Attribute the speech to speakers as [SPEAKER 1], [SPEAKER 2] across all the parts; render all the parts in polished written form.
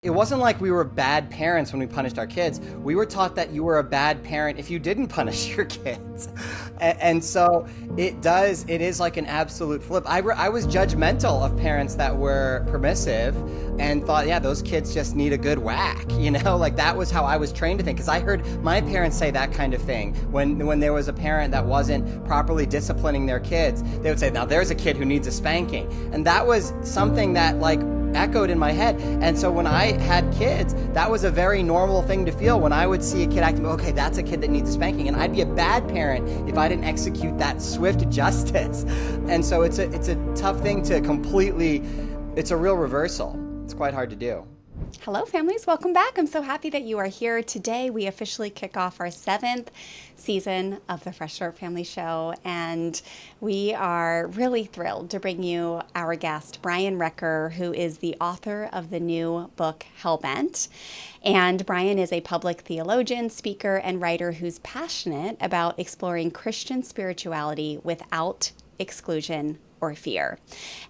[SPEAKER 1] It wasn't like we were bad parents when we punished our kids. We were taught that you were a bad parent if you didn't punish your kids. And so it is like an absolute flip. I was judgmental of parents that were permissive and thought, yeah, those kids just need a good whack. Like that was how I was trained to think, because I heard my parents say that kind of thing. When there was a parent that wasn't properly disciplining their kids, they would say, now there's a kid who needs a spanking. And that was something that echoed in my head. And so when I had kids, that was a very normal thing to feel. When I would see a kid acting, okay, that's a kid that needs a spanking, and I'd be a bad parent if I didn't execute that swift justice. And so it's a tough thing to completely, it's a real reversal. It's quite hard to do.
[SPEAKER 2] Hello, families. Welcome back. I'm so happy that you are here. Today, we officially kick off our 7th season of the Fresh Start Family Show, and we are really thrilled to bring you our guest, Brian Recker, who is the author of the new book, Hellbent. And Brian is a public theologian, speaker, and writer who's passionate about exploring Christian spirituality without exclusion or fear.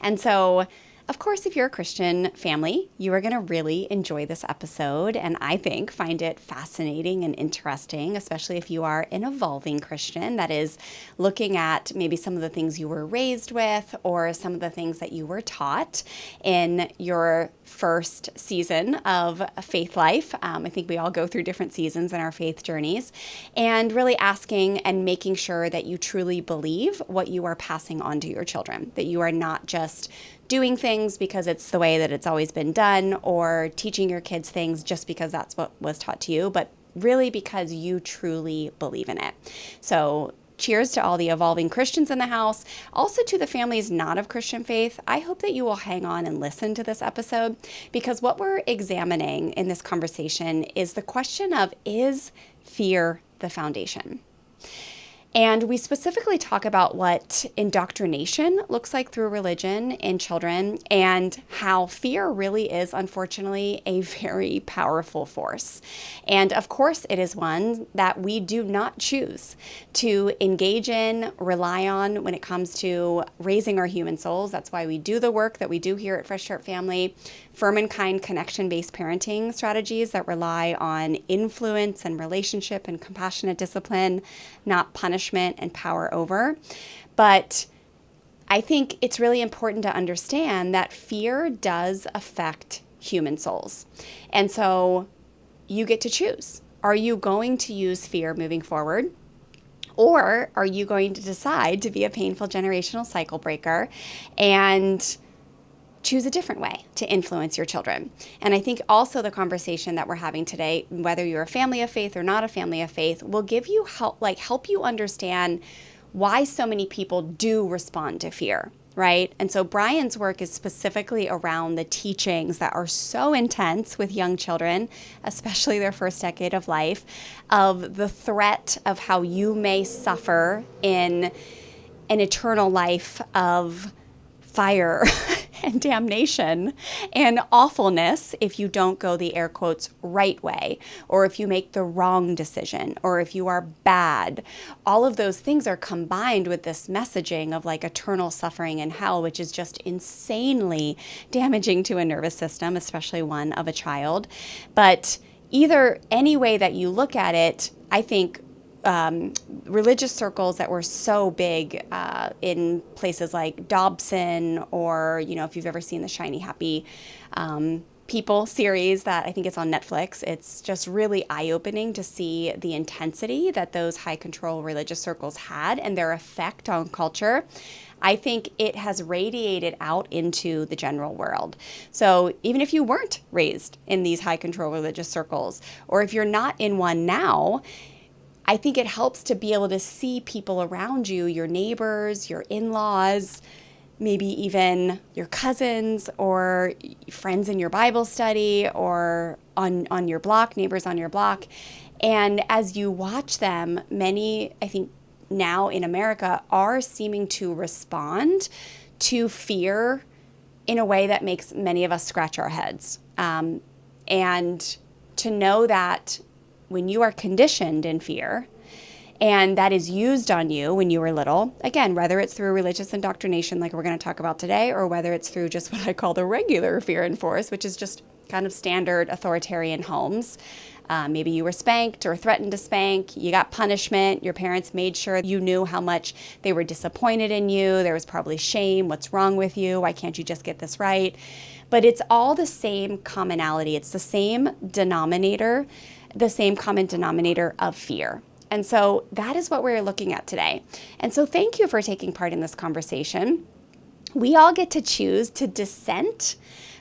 [SPEAKER 2] And so, of course, if you're a Christian family, you are going to really enjoy this episode, and I think find it fascinating and interesting, especially if you are an evolving Christian that is looking at maybe some of the things you were raised with or some of the things that you were taught in your first season of faith life. I think we all go through different seasons in our faith journeys, and really asking and making sure that you truly believe what you are passing on to your children, that you are not just doing things because it's the way that it's always been done, or teaching your kids things just because that's what was taught to you, but really because you truly believe in it. So cheers to all the evolving Christians in the house. Also to the families not of Christian faith, I hope that you will hang on and listen to this episode, because what we're examining in this conversation is the question of, is fear the foundation? And we specifically talk about what indoctrination looks like through religion in children, and how fear really is, unfortunately, a very powerful force. And of course, it is one that we do not choose to engage in, rely on when it comes to raising our human souls. That's why we do the work that we do here at Fresh Start Family. Firm and kind connection-based parenting strategies that rely on influence and relationship and compassionate discipline, not punishment and power over. But I think it's really important to understand that fear does affect human souls. And so you get to choose. Are you going to use fear moving forward? Or are you going to decide to be a painful generational cycle breaker and choose a different way to influence your children? And I think also the conversation that we're having today, whether you're a family of faith or not a family of faith, will give you help you understand why so many people do respond to fear, right? And so Brian's work is specifically around the teachings that are so intense with young children, especially their first decade of life, of the threat of how you may suffer in an eternal life of fire and damnation and awfulness if you don't go the air quotes right way, or if you make the wrong decision, or if you are bad. All of those things are combined with this messaging of eternal suffering in hell, which is just insanely damaging to a nervous system, especially one of a child. But either any way that you look at it, I think religious circles that were so big in places like Dobson, or, if you've ever seen the Shiny Happy People series that I think it's on Netflix, it's just really eye-opening to see the intensity that those high control religious circles had and their effect on culture. I think it has radiated out into the general world. So even if you weren't raised in these high control religious circles, or if you're not in one now, I think it helps to be able to see people around you, your neighbors, your in-laws, maybe even your cousins or friends in your Bible study, or on your block, neighbors on your block. And as you watch them, many, I think now in America, are seeming to respond to fear in a way that makes many of us scratch our heads. And to know that when you are conditioned in fear, and that is used on you when you were little, again, whether it's through religious indoctrination like we're going to talk about today, or whether it's through just what I call the regular fear and force, which is just kind of standard authoritarian homes. Maybe you were spanked or threatened to spank. You got punishment. Your parents made sure you knew how much they were disappointed in you. There was probably shame. What's wrong with you? Why can't you just get this right? But it's all the same commonality. It's the same denominator, the same common denominator of fear. And so that is what we're looking at today. And so thank you for taking part in this conversation. We all get to choose to dissent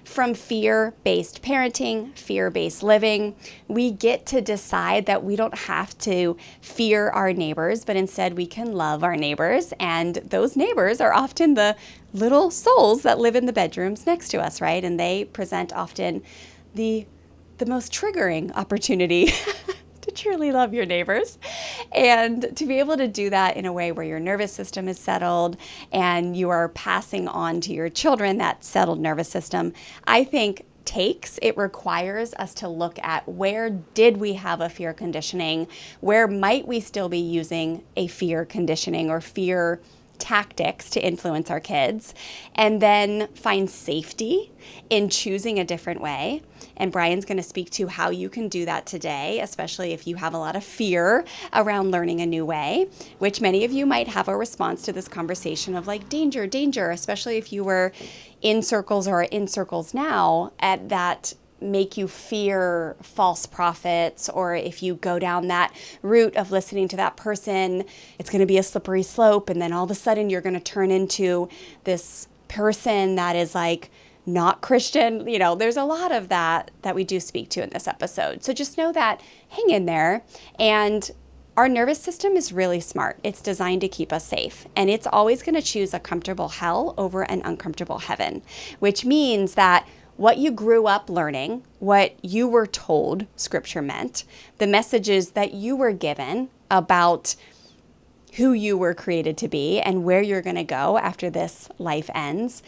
[SPEAKER 2] from fear-based parenting, fear-based living. We get to decide that we don't have to fear our neighbors, but instead we can love our neighbors. And those neighbors are often the little souls that live in the bedrooms next to us, right? And they present often the most triggering opportunity to truly love your neighbors, and to be able to do that in a way where your nervous system is settled and you are passing on to your children that settled nervous system, I think it requires us to look at where did we have a fear conditioning, where might we still be using a fear conditioning or fear tactics to influence our kids, and then find safety in choosing a different way. And Brian's going to speak to how you can do that today, especially if you have a lot of fear around learning a new way, which many of you might have a response to this conversation of like, danger, danger, especially if you were in circles or are in circles now at that make you fear false prophets, or if you go down that route of listening to that person, it's going to be a slippery slope, and then all of a sudden you're going to turn into this person that is like not Christian. You know, there's a lot of that we do speak to in this episode. So just know that, hang in there. And our nervous system is really smart. It's designed to keep us safe, and it's always going to choose a comfortable hell over an uncomfortable heaven, which means that what you grew up learning, what you were told Scripture meant, the messages that you were given about who you were created to be and where you're going to go after this life ends,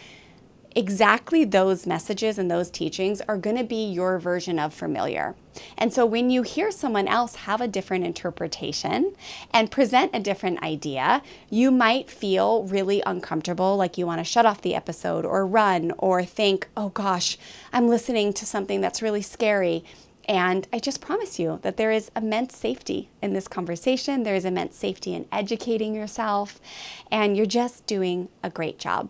[SPEAKER 2] exactly those messages and those teachings are going to be your version of familiar. And so when you hear someone else have a different interpretation and present a different idea, you might feel really uncomfortable, like you want to shut off the episode or run or think, oh gosh, I'm listening to something that's really scary. And I just promise you that there is immense safety in this conversation. There is immense safety in educating yourself, and you're just doing a great job.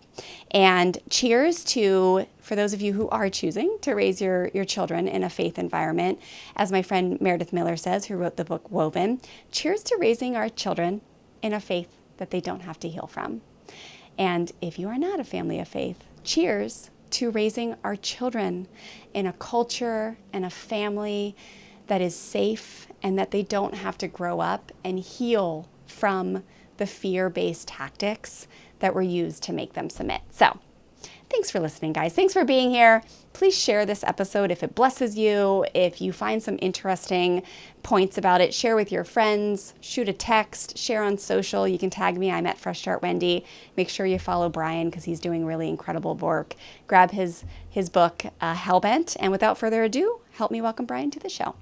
[SPEAKER 2] And cheers to, for those of you who are choosing to raise your children in a faith environment, as my friend Meredith Miller says, who wrote the book Woven, cheers to raising our children in a faith that they don't have to heal from. And if you are not a family of faith, cheers to raising our children in a culture and a family that is safe, and that they don't have to grow up and heal from the fear-based tactics that were used to make them submit. So thanks for listening, guys. Thanks for being here. Please share this episode if it blesses you. If you find some interesting points about it, share with your friends, shoot a text, share on social. You can tag me. I'm at Fresh Start Wendy. Make sure you follow Brian because he's doing really incredible work. Grab his book, Hellbent. And without further ado, help me welcome Brian to the show.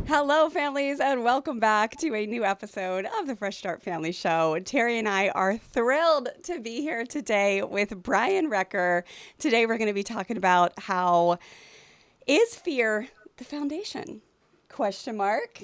[SPEAKER 2] Hello, families, and welcome back to a new episode of the Fresh Start Family Show. Terry and I are thrilled to be here today with Brian Recker. Today, we're going to be talking about how is fear the foundation? Question mark.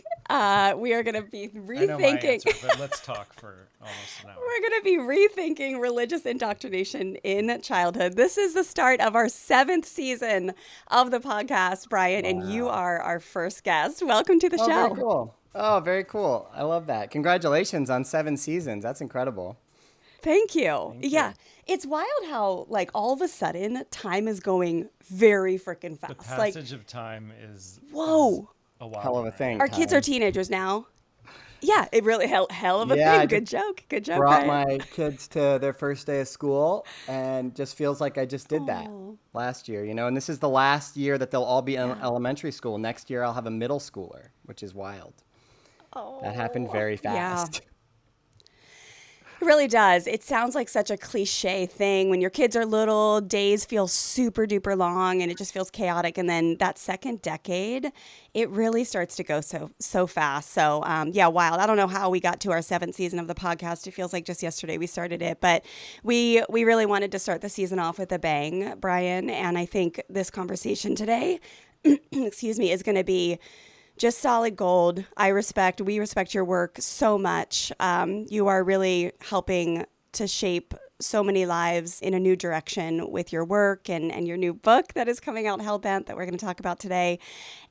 [SPEAKER 2] We are going to be rethinking.
[SPEAKER 3] I know my answer, but let's talk for almost an hour.
[SPEAKER 2] We're going to be rethinking religious indoctrination in childhood. This is the start of our 7th season of the podcast, Brian, wow. And you are our first guest. Welcome to the show.
[SPEAKER 1] Very cool. Oh, very cool. I love that. Congratulations on 7 seasons. That's incredible.
[SPEAKER 2] Thank you. Yeah. It's wild how, like, all of a sudden, time is going very freaking fast.
[SPEAKER 3] The passage of time is...
[SPEAKER 2] Whoa.
[SPEAKER 3] A wild
[SPEAKER 1] hell of a thing.
[SPEAKER 2] Our kids are teenagers now. Yeah, it really hell of a thing. Good joke. Good joke.
[SPEAKER 1] Brought
[SPEAKER 2] Brian.
[SPEAKER 1] my kids to their first day of school, and just feels like I just did that last year, you know. And this is the last year that they'll all be in elementary school. Next year I'll have a middle schooler, which is wild. That happened very fast.
[SPEAKER 2] Yeah. It really does. It sounds like such a cliche thing. When your kids are little, days feel super duper long and it just feels chaotic. And then that second decade, it really starts to go so fast. So wild. I don't know how we got to our 7th season of the podcast. It feels like just yesterday we started it, but we really wanted to start the season off with a bang, Brian. And I think this conversation today excuse me, is going to be just solid gold. We respect your work so much. You are really helping to shape so many lives in a new direction with your work and your new book that is coming out, Hellbent, that we're going to talk about today.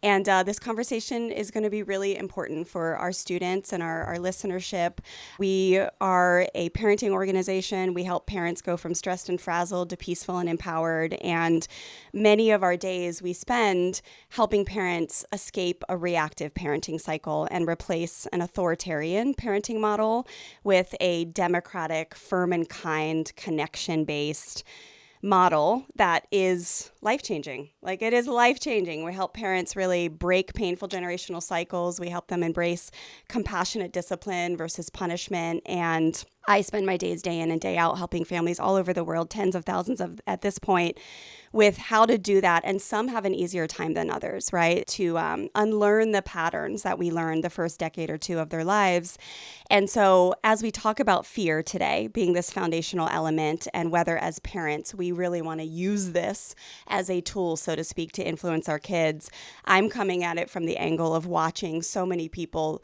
[SPEAKER 2] And this conversation is going to be really important for our students and our listenership. We are a parenting organization. We help parents go from stressed and frazzled to peaceful and empowered. And many of our days we spend helping parents escape a reactive parenting cycle and replace an authoritarian parenting model with a democratic, firm and kind, connection-based model that is life-changing. Like, it is life-changing. We help parents really break painful generational cycles. We help them embrace compassionate discipline versus punishment. And I spend my days day in and day out helping families all over the world, tens of thousands of at this point, with how to do that. And some have an easier time than others, right? To unlearn the patterns that we learned the first decade or two of their lives. And so as we talk about fear today being this foundational element, and whether as parents we really want to use this as a tool, so to speak, to influence our kids, I'm coming at it from the angle of watching so many people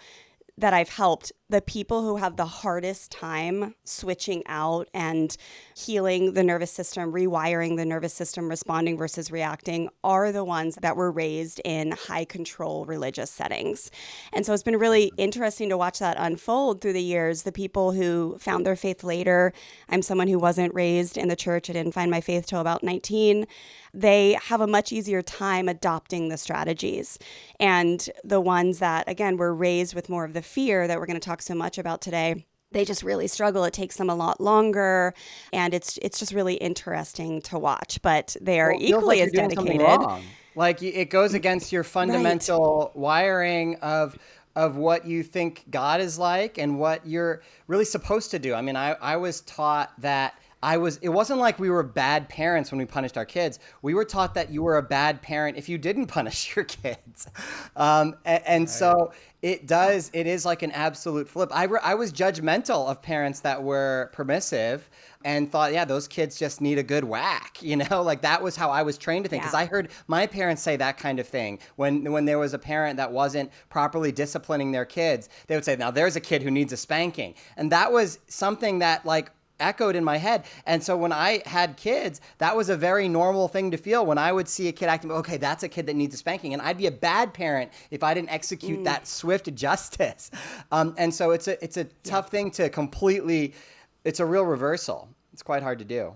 [SPEAKER 2] that I've helped, the people who have the hardest time switching out and healing the nervous system, rewiring the nervous system, responding versus reacting, are the ones that were raised in high control religious settings. And so it's been really interesting to watch that unfold through the years. The people who found their faith later, I'm someone who wasn't raised in the church. I didn't find my faith till about 19. They have a much easier time adopting the strategies. And the ones that, again, were raised with more of the fear that we're going to talk so much about today, they just really struggle. It takes them a lot longer, and it's just really interesting to watch. But they are equally as dedicated.
[SPEAKER 1] Wrong. Like, it goes against your fundamental wiring of what you think God is like and what you're really supposed to do. I mean, I was taught that it wasn't like we were bad parents when we punished our kids. We were taught that you were a bad parent if you didn't punish your kids. So it is like an absolute flip. I was judgmental of parents that were permissive and thought, yeah, those kids just need a good whack. Like, that was how I was trained to think. Because I heard my parents say that kind of thing. When there was a parent that wasn't properly disciplining their kids, they would say, now there's a kid who needs a spanking. And that was something that, like, echoed in my head. And so when I had kids, that was a very normal thing to feel. When I would see a kid acting, okay, that's a kid that needs a spanking. And I'd be a bad parent if I didn't execute that swift justice. And so it's a tough thing to completely, it's a real reversal. It's quite hard to do.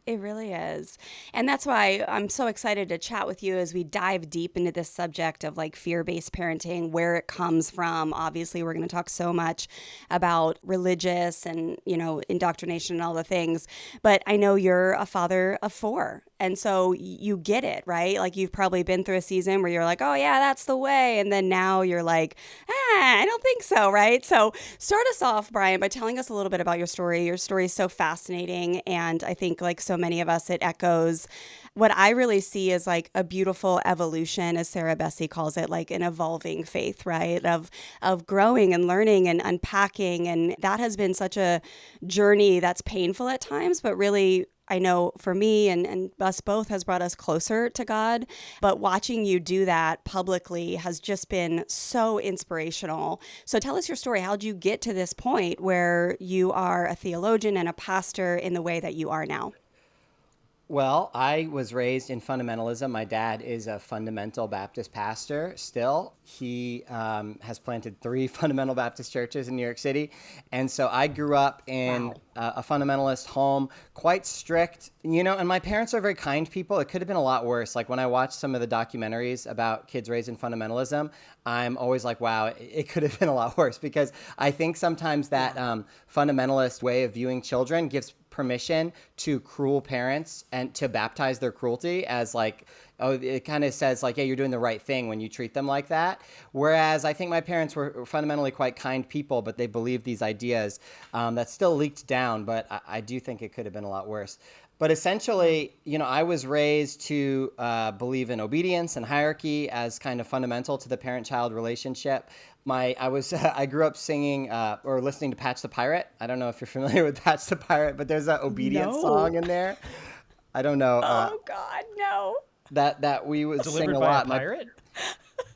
[SPEAKER 2] It really is. And that's why I'm so excited to chat with you as we dive deep into this subject of, like, fear-based parenting, where it comes from. Obviously, we're going to talk so much about religious and, indoctrination and all the things. But I know you're a father of 4. And so you get it, right? Like, you've probably been through a season where you're like, oh, yeah, that's the way. And then now you're like, I don't think so, right? So start us off, Brian, by telling us a little bit about your story. Your story is so fascinating. And I think, like so many of us, it echoes what I really see as, like, a beautiful evolution, as Sarah Bessey calls it, like an evolving faith, right? Of growing and learning and unpacking. And that has been such a journey that's painful at times, but really, I know for me and us both, has brought us closer to God. But watching you do that publicly has just been so inspirational. So tell us your story. How did you get to this point where you are a theologian and a pastor in the way that you are now?
[SPEAKER 1] Well, I was raised in fundamentalism. My dad is a fundamental Baptist pastor still. He has planted 3 fundamental Baptist churches in New York City. And so I grew up in a fundamentalist home, quite strict, and my parents are very kind people. It could have been a lot worse. Like, when I watch some of the documentaries about kids raised in fundamentalism, I'm always like, wow, it could have been a lot worse, because I think sometimes that fundamentalist way of viewing children gives permission to cruel parents and to baptize their cruelty as, like, oh, it kind of says, like, yeah, you're doing the right thing when you treat them like that. Whereas I think my parents were fundamentally quite kind people, but they believed these ideas that still leaked down. But I do think it could have been a lot worse. But essentially, I was raised to believe in obedience and hierarchy as kind of fundamental to the parent-child relationship. I grew up singing or listening to Patch the Pirate. I don't know if you're familiar with Patch the Pirate, but there's an obedience song in there. I don't know.
[SPEAKER 2] Oh God, no.
[SPEAKER 1] that we would sing
[SPEAKER 3] Delivered
[SPEAKER 1] a
[SPEAKER 3] by
[SPEAKER 1] lot.
[SPEAKER 3] a pirate?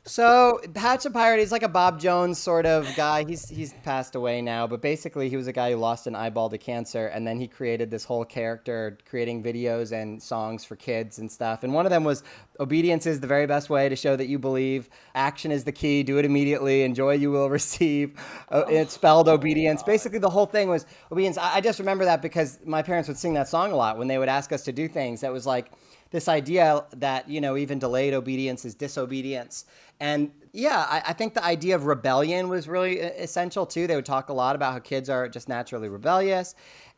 [SPEAKER 1] So Patch a Pirate, he's like a Bob Jones sort of guy. He's passed away now, but basically he was a guy who lost an eyeball to cancer, and then he created this whole character, creating videos and songs for kids and stuff. And one of them was, obedience is the very best way to show that you believe. Action is the key. Do it immediately, and joy you will receive. It spelled obedience. Basically, the whole thing was obedience. I just remember that because my parents would sing that song a lot when they would ask us to do things. That was like this idea that, even delayed obedience is disobedience. And yeah, I think the idea of rebellion was really essential too. They would talk a lot about how kids are just naturally rebellious.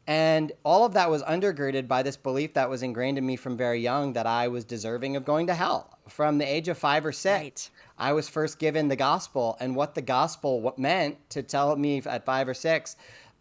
[SPEAKER 1] And all of that was undergirded by this belief that was ingrained in me from very young that I was deserving of going to hell. From the age of 5 or 6, right. I was first given the gospel, and what the gospel meant to tell me at 5 or 6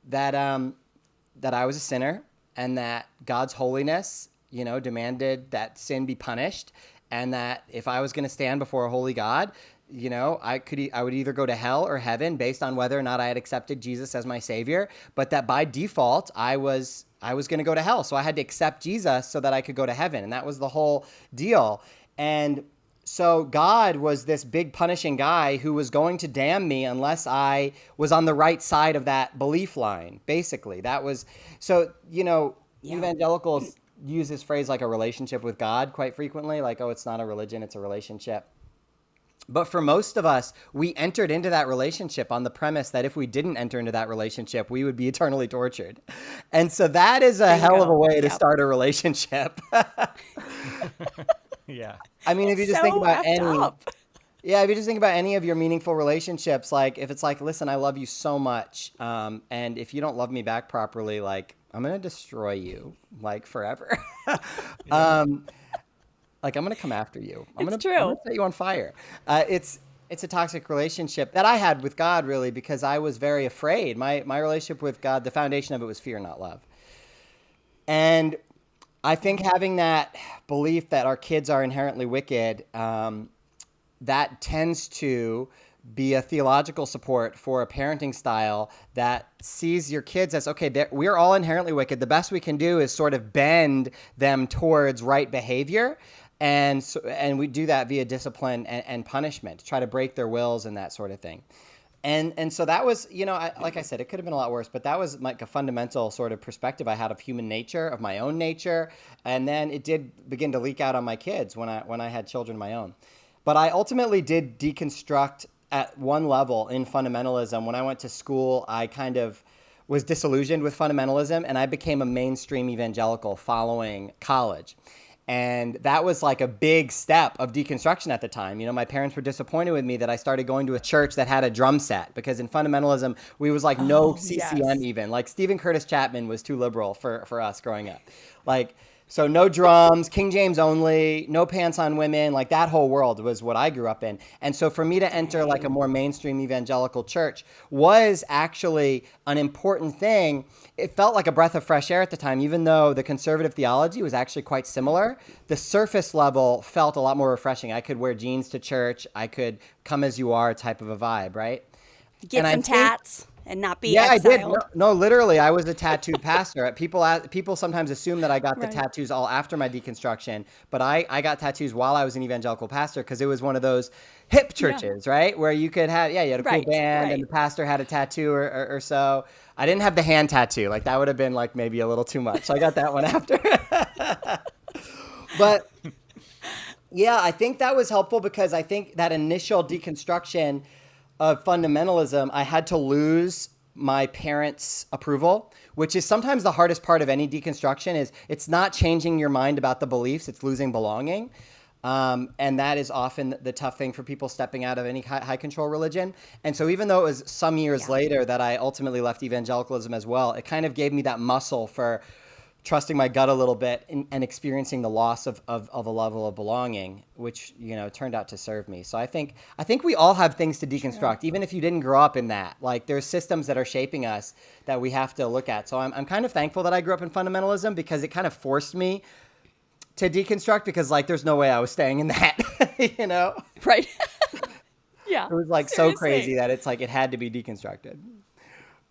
[SPEAKER 1] that I was a sinner and that God's holiness, demanded that sin be punished. And that if I was going to stand before a holy God, I would either go to hell or heaven based on whether or not I had accepted Jesus as my savior. But that by default, I was going to go to hell. So I had to accept Jesus so that I could go to heaven. And that was the whole deal. And so God was this big punishing guy who was going to damn me unless I was on the right side of that belief line. Basically, that was so, evangelicals use this phrase like a relationship with God quite frequently, like, oh, it's not a religion, it's a relationship. But for most of us, we entered into that relationship on the premise that if we didn't enter into that relationship, we would be eternally tortured. And so that is a hell of a way to start a relationship.
[SPEAKER 3] Yeah.
[SPEAKER 1] I mean, if you just think about if you just think about any of your meaningful relationships, like if it's like, listen, I love you so much. And if you don't love me back properly, like, I'm going to destroy you, like, forever. Like, I'm going to come after you. I'm going to set you on fire. It's a toxic relationship that I had with God, really, because I was very afraid. My relationship with God, the foundation of it was fear, not love. And I think having that belief that our kids are inherently wicked, that tends to be a theological support for a parenting style that sees your kids as, okay, we're all inherently wicked. The best we can do is sort of bend them towards right behavior. And we do that via discipline and punishment to try to break their wills and that sort of thing. And so that was, like I said, it could have been a lot worse, but that was like a fundamental sort of perspective I had of human nature, of my own nature. And then it did begin to leak out on my kids when I had children of my own. But I ultimately did deconstruct at one level in fundamentalism. When I went to school, I kind of was disillusioned with fundamentalism, and I became a mainstream evangelical following college. And that was like a big step of deconstruction at the time. My parents were disappointed with me that I started going to a church that had a drum set, because in fundamentalism, we was like no CCM even. Like Stephen Curtis Chapman was too liberal for us growing up. Like, so no drums, King James only, no pants on women, like that whole world was what I grew up in. And so for me to enter like a more mainstream evangelical church was actually an important thing. It felt like a breath of fresh air at the time, even though the conservative theology was actually quite similar. The surface level felt a lot more refreshing. I could wear jeans to church. I could come as you are type of a vibe, right?
[SPEAKER 2] Get some tats. And not be
[SPEAKER 1] exiled. I did. No, literally, I was a tattooed pastor. People sometimes assume that I got the tattoos all after my deconstruction, but I got tattoos while I was an evangelical pastor, because it was one of those hip churches, right? Where you could have, you had a cool band and the pastor had a tattoo or so. I didn't have the hand tattoo. Like that would have been like maybe a little too much. So I got that one after. But yeah, I think that was helpful, because I think that initial deconstruction of fundamentalism, I had to lose my parents' approval, which is sometimes the hardest part of any deconstruction. Is it's not changing your mind about the beliefs, it's losing belonging. And that is often the tough thing for people stepping out of any high control religion. And so even though it was some years later that I ultimately left evangelicalism as well, it kind of gave me that muscle for trusting my gut a little bit and experiencing the loss of a level of belonging, which, turned out to serve me. So I think we all have things to deconstruct, even if you didn't grow up in that. Like there's systems that are shaping us that we have to look at. So I'm kind of thankful that I grew up in fundamentalism, because it kind of forced me to deconstruct, because like there's no way I was staying in that,
[SPEAKER 2] Right. Yeah.
[SPEAKER 1] It was like
[SPEAKER 2] seriously.
[SPEAKER 1] So crazy that it's like it had to be deconstructed.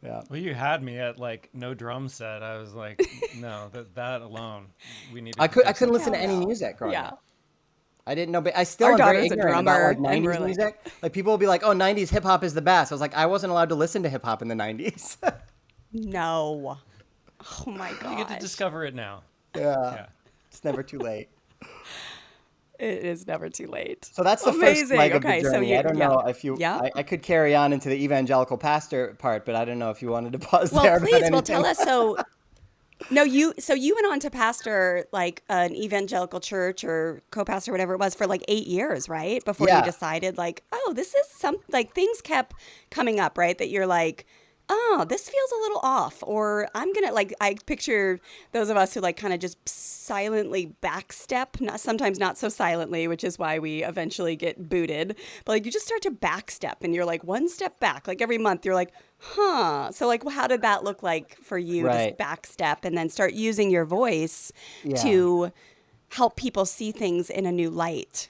[SPEAKER 1] Yeah.
[SPEAKER 3] Well, you had me at like no drum set. I was like, no, that alone, we need.
[SPEAKER 1] I couldn't listen to any music growing up. I didn't know. But I still
[SPEAKER 2] Our
[SPEAKER 1] am very
[SPEAKER 2] daughter's a
[SPEAKER 1] ignorant about
[SPEAKER 2] drummer,
[SPEAKER 1] like
[SPEAKER 2] and
[SPEAKER 1] 90s
[SPEAKER 2] we're like-
[SPEAKER 1] music. Like people will be like, "Oh, 90s hip hop is the best." I was like, I wasn't allowed to listen to hip hop in the 90s.
[SPEAKER 2] No. Oh my
[SPEAKER 3] You get to
[SPEAKER 2] gosh.
[SPEAKER 3] discover it now.
[SPEAKER 1] Yeah. It's never too late.
[SPEAKER 2] It is never too late.
[SPEAKER 1] So that's the
[SPEAKER 2] Amazing.
[SPEAKER 1] first leg of
[SPEAKER 2] Okay,
[SPEAKER 1] the
[SPEAKER 2] so
[SPEAKER 1] journey.
[SPEAKER 2] you-
[SPEAKER 1] I don't
[SPEAKER 2] yeah.
[SPEAKER 1] know if you.
[SPEAKER 2] Yeah.
[SPEAKER 1] I could carry on into the evangelical pastor part, but I don't know if you wanted to pause
[SPEAKER 2] Well,
[SPEAKER 1] there. about
[SPEAKER 2] please, well, tell
[SPEAKER 1] anything.
[SPEAKER 2] us. No, you went on to pastor like an evangelical church or co-pastor, whatever it was, for like 8 years, right? Before
[SPEAKER 1] Yeah.
[SPEAKER 2] you decided like, oh, this is like things kept coming up, right? That you're like, oh, this feels a little off, or I'm gonna like. I picture those of us who like kind of just silently backstep, sometimes not so silently, which is why we eventually get booted. But like you just start to backstep, and you're like one step back. Like every month, you're like, huh. So like, how did that look like for you?
[SPEAKER 1] Right.
[SPEAKER 2] Just backstep, and then start using your voice
[SPEAKER 1] Yeah.
[SPEAKER 2] to help people see things in a new light.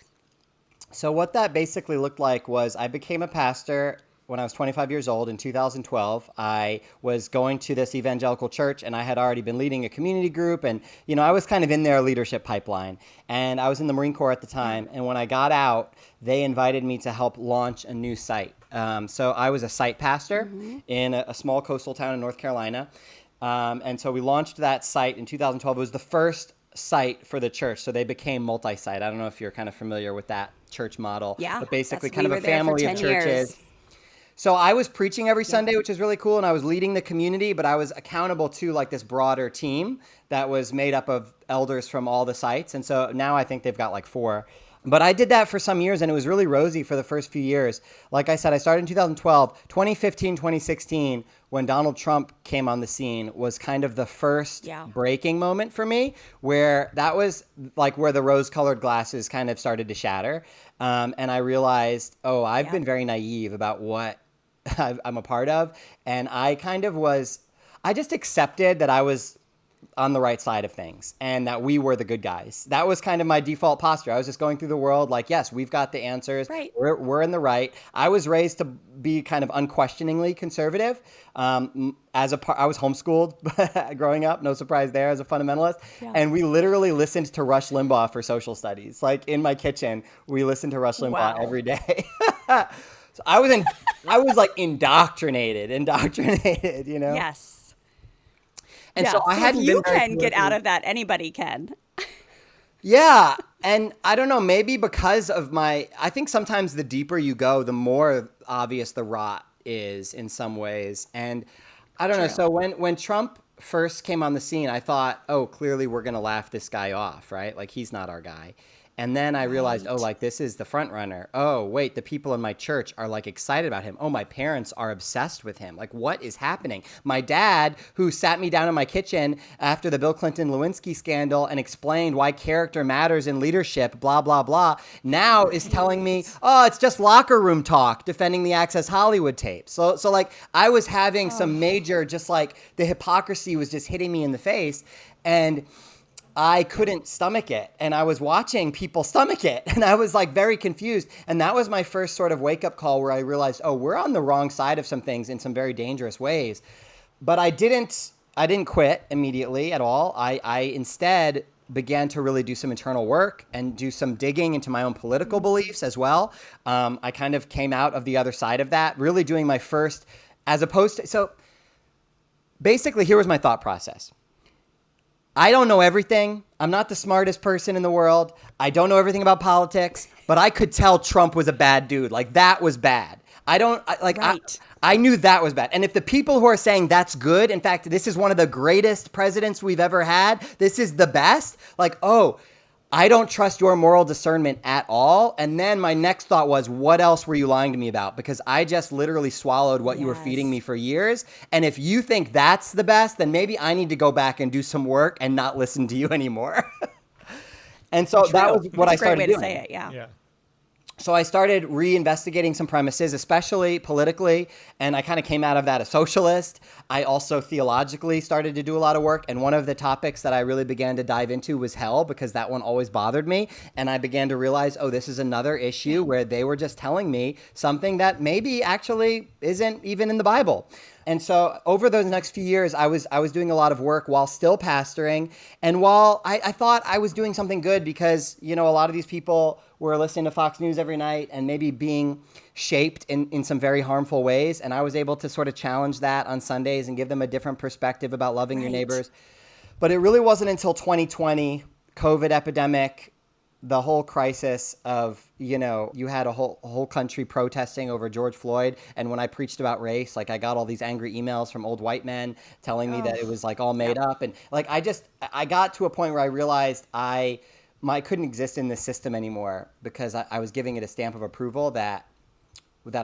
[SPEAKER 1] So what that basically looked like was I became a pastor when I was 25 years old in 2012. I was going to this evangelical church, and I had already been leading a community group, and I was kind of in their leadership pipeline. And I was in the Marine Corps at the time, and when I got out, they invited me to help launch a new site. So I was a site pastor in a small coastal town in North Carolina, and so we launched that site in 2012. It was the first site for the church, so they became multi-site. I don't know if you're kind of familiar with that church model,
[SPEAKER 2] Yeah,
[SPEAKER 1] but basically
[SPEAKER 2] we
[SPEAKER 1] kind of
[SPEAKER 2] were
[SPEAKER 1] a
[SPEAKER 2] there for
[SPEAKER 1] family of
[SPEAKER 2] 10 years.
[SPEAKER 1] churches. So I was preaching every Sunday, which is really cool, and I was leading the community, but I was accountable to like this broader team that was made up of elders from all the sites. And so now I think they've got like 4. But I did that for some years, and it was really rosy for the first few years. Like I said, I started in 2012. 2015, 2016, when Donald Trump came on the scene, was kind of the first breaking moment for me, where that was like where the rose-colored glasses kind of started to shatter. And I realized, oh, I've been very naive about what I'm a part of. And I just accepted that I was on the right side of things and that we were the good guys. That was kind of my default posture. I was just going through the world like, yes, we've got the answers.
[SPEAKER 2] Right.
[SPEAKER 1] We're in the right. I was raised to be kind of unquestioningly conservative. I was homeschooled growing up. No surprise there, as a fundamentalist. Yeah. And we literally listened to Rush Limbaugh for social studies. Like in my kitchen, we listened to Rush Limbaugh every day. So I was like indoctrinated,
[SPEAKER 2] Yes.
[SPEAKER 1] And so I hadn't
[SPEAKER 2] if you
[SPEAKER 1] been very
[SPEAKER 2] can get out of that, anybody can.
[SPEAKER 1] Yeah. And I don't know, maybe because of I think sometimes the deeper you go, the more obvious the rot is in some ways. And I don't know. So when Trump first came on the scene, I thought, oh, clearly we're going to laugh this guy off, right? Like he's not our guy. And then I realized, oh, like this is the front runner. Oh, wait, the people in my church are like excited about him. Oh, my parents are obsessed with him. Like what is happening? My dad, who sat me down in my kitchen after the Bill Clinton Lewinsky scandal and explained why character matters in leadership, blah, blah, blah, now is telling me, oh, it's just locker room talk defending the Access Hollywood tape. So like I was having some major, just like the hypocrisy was just hitting me in the face. And I couldn't stomach it. And I was watching people stomach it. And I was like very confused. And that was my first sort of wake up call where I realized, oh, we're on the wrong side of some things in some very dangerous ways. But I didn't quit immediately at all. I instead began to really do some internal work and do some digging into my own political beliefs as well. I kind of came out of the other side of that, really doing my first, so basically here was my thought process. I don't know everything. I'm not the smartest person in the world. I don't know everything about politics, but I could tell Trump was a bad dude. Like that was bad. I knew that was bad. And if the people who are saying that's good, in fact, this is one of the greatest presidents we've ever had, this is the best, like, oh, I don't trust your moral discernment at all. And then my next thought was, what else were you lying to me about? Because I just literally swallowed what you were feeding me for years. And if you think that's the best, then maybe I need to go back and do some work and not listen to you anymore. And so that was what I started doing.
[SPEAKER 2] That's a great way to say it, yeah.
[SPEAKER 1] So I started reinvestigating some premises, especially politically, and I kind of came out of that a socialist. I also theologically started to do a lot of work, and one of the topics that I really began to dive into was hell, because that one always bothered me, and I began to realize, oh, this is another issue where they were just telling me something that maybe actually isn't even in the Bible. And so over those next few years, I was doing a lot of work while still pastoring. And while I thought I was doing something good because, a lot of these people were listening to Fox News every night and maybe being shaped in some very harmful ways. And I was able to sort of challenge that on Sundays and give them a different perspective about loving your neighbors. But it really wasn't until 2020, COVID epidemic, the whole crisis of, you had a whole country protesting over George Floyd. And when I preached about race, like I got all these angry emails from old white men telling me that it was like all made up. And like, I got to a point where I realized I couldn't exist in this system anymore because I was giving it a stamp of approval that